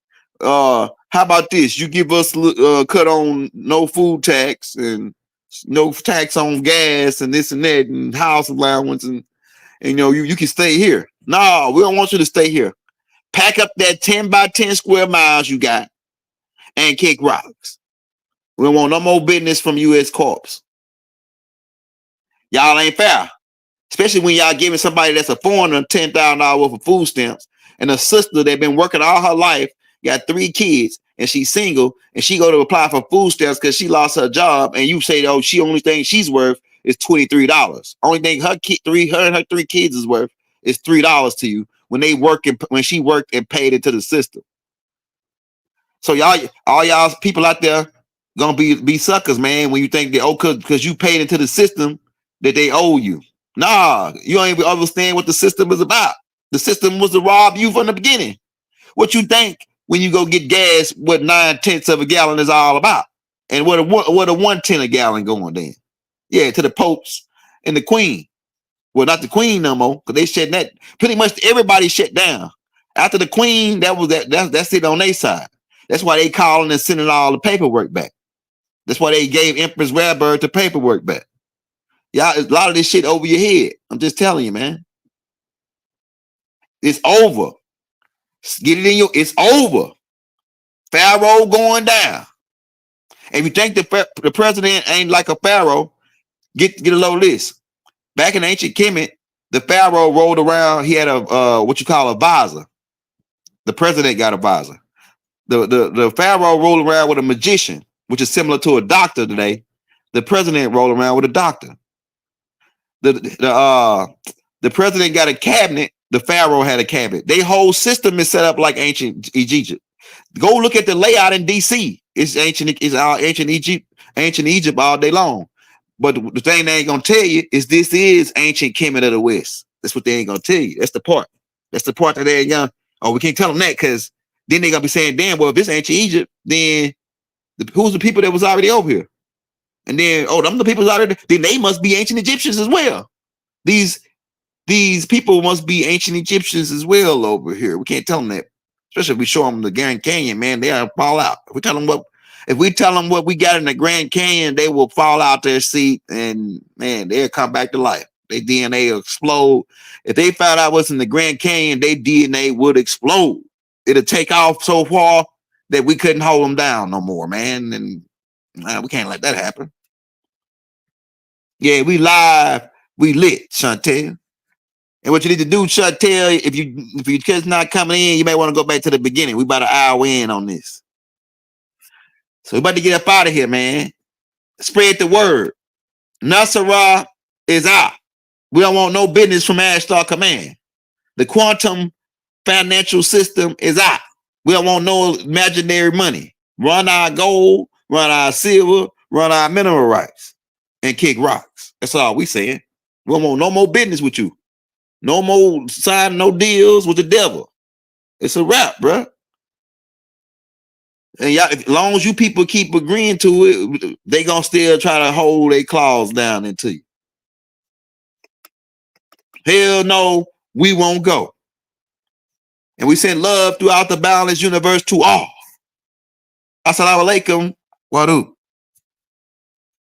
How about this? You give us cut on no food tax and no tax on gas and this and that and house allowance and you know you can stay here. No, we don't want you to stay here. Pack up that 10 by 10 square miles you got and kick rocks. We don't want no more business from U.S. Corps. Y'all ain't fair. Especially when y'all giving somebody that's a foreigner $10,000 worth of food stamps and a sister that been working all her life, got 3 kids, and she's single, and she go to apply for food stamps because she lost her job, and you say, oh, she only thing she's worth is $23. Only thing her and her 3 kids is worth is $3 to you when they work and when she worked and paid into the system. So y'all, all y'all people out there gonna be suckers, man, when you think that, oh, because you paid into the system that they owe you. Nah, you don't even understand what the system is about. The system was to rob you from the beginning. What you think when you go get gas, what 9/10 of a gallon is all about? And what a 1/10 a gallon going then? Yeah, to the popes and the queen. Well, not the queen no more, because they shut that. Pretty much everybody shut down. After the queen, that's it on their side. That's why they calling and sending all the paperwork back. That's why they gave Empress Rabbit the paperwork back. Y'all, a lot of this shit over your head. I'm just telling you, man. It's over. Get it in your, it's over. Pharaoh going down. If you think the president ain't like a pharaoh, get a load of this. Back in ancient Kemet, the pharaoh rolled around. He had a what you call a visor. The president got a visor. The pharaoh rolled around with a magician, which is similar to a doctor today. The president rolled around with a doctor. The president got a cabinet. The pharaoh had a cabinet. Their whole system is set up like ancient Egypt. Go look at the layout in DC. It's ancient Egypt all day long. But the thing they ain't gonna tell you is this is ancient Kemet of the West. That's what they ain't gonna tell you. That's the part. That's the part that they ain't gonna. Oh, we can't tell them that because then they're gonna be saying, damn, well, if it's ancient Egypt, then who's the people that was already over here? And then, oh, them the people already, then they must be ancient Egyptians as well. These people must be ancient Egyptians as well over here. We can't tell them that. Especially if we show them the Grand Canyon, man, they'll fall out. If we tell them what we got in the Grand Canyon, they will fall out their seat and man, they'll come back to life. Their DNA will explode. If they found out what's in the Grand Canyon, their DNA would explode. It'll take off so far that we couldn't hold them down no more, man. And we can't let that happen. Yeah, we live, we lit, Chantel. And what you need to do, Chantel, if your kid's not coming in, you may want to go back to the beginning. We about an hour in on this. So we about to get up out of here, man. Spread the word. Nesara is out. We don't want no business from Ashtar Command. The quantum financial system is out. We don't want no imaginary money. Run our gold, run our silver, run our mineral rights, and kick rocks. That's all we saying. We don't want no more business with you. No more signing no deals with the devil. It's a wrap, bro. And y'all, as long as you people keep agreeing to it, they gonna still try to hold their claws down into you. Hell no, we won't go. And we send love throughout the balanced universe to all. Assalamu alaikum. Wadu.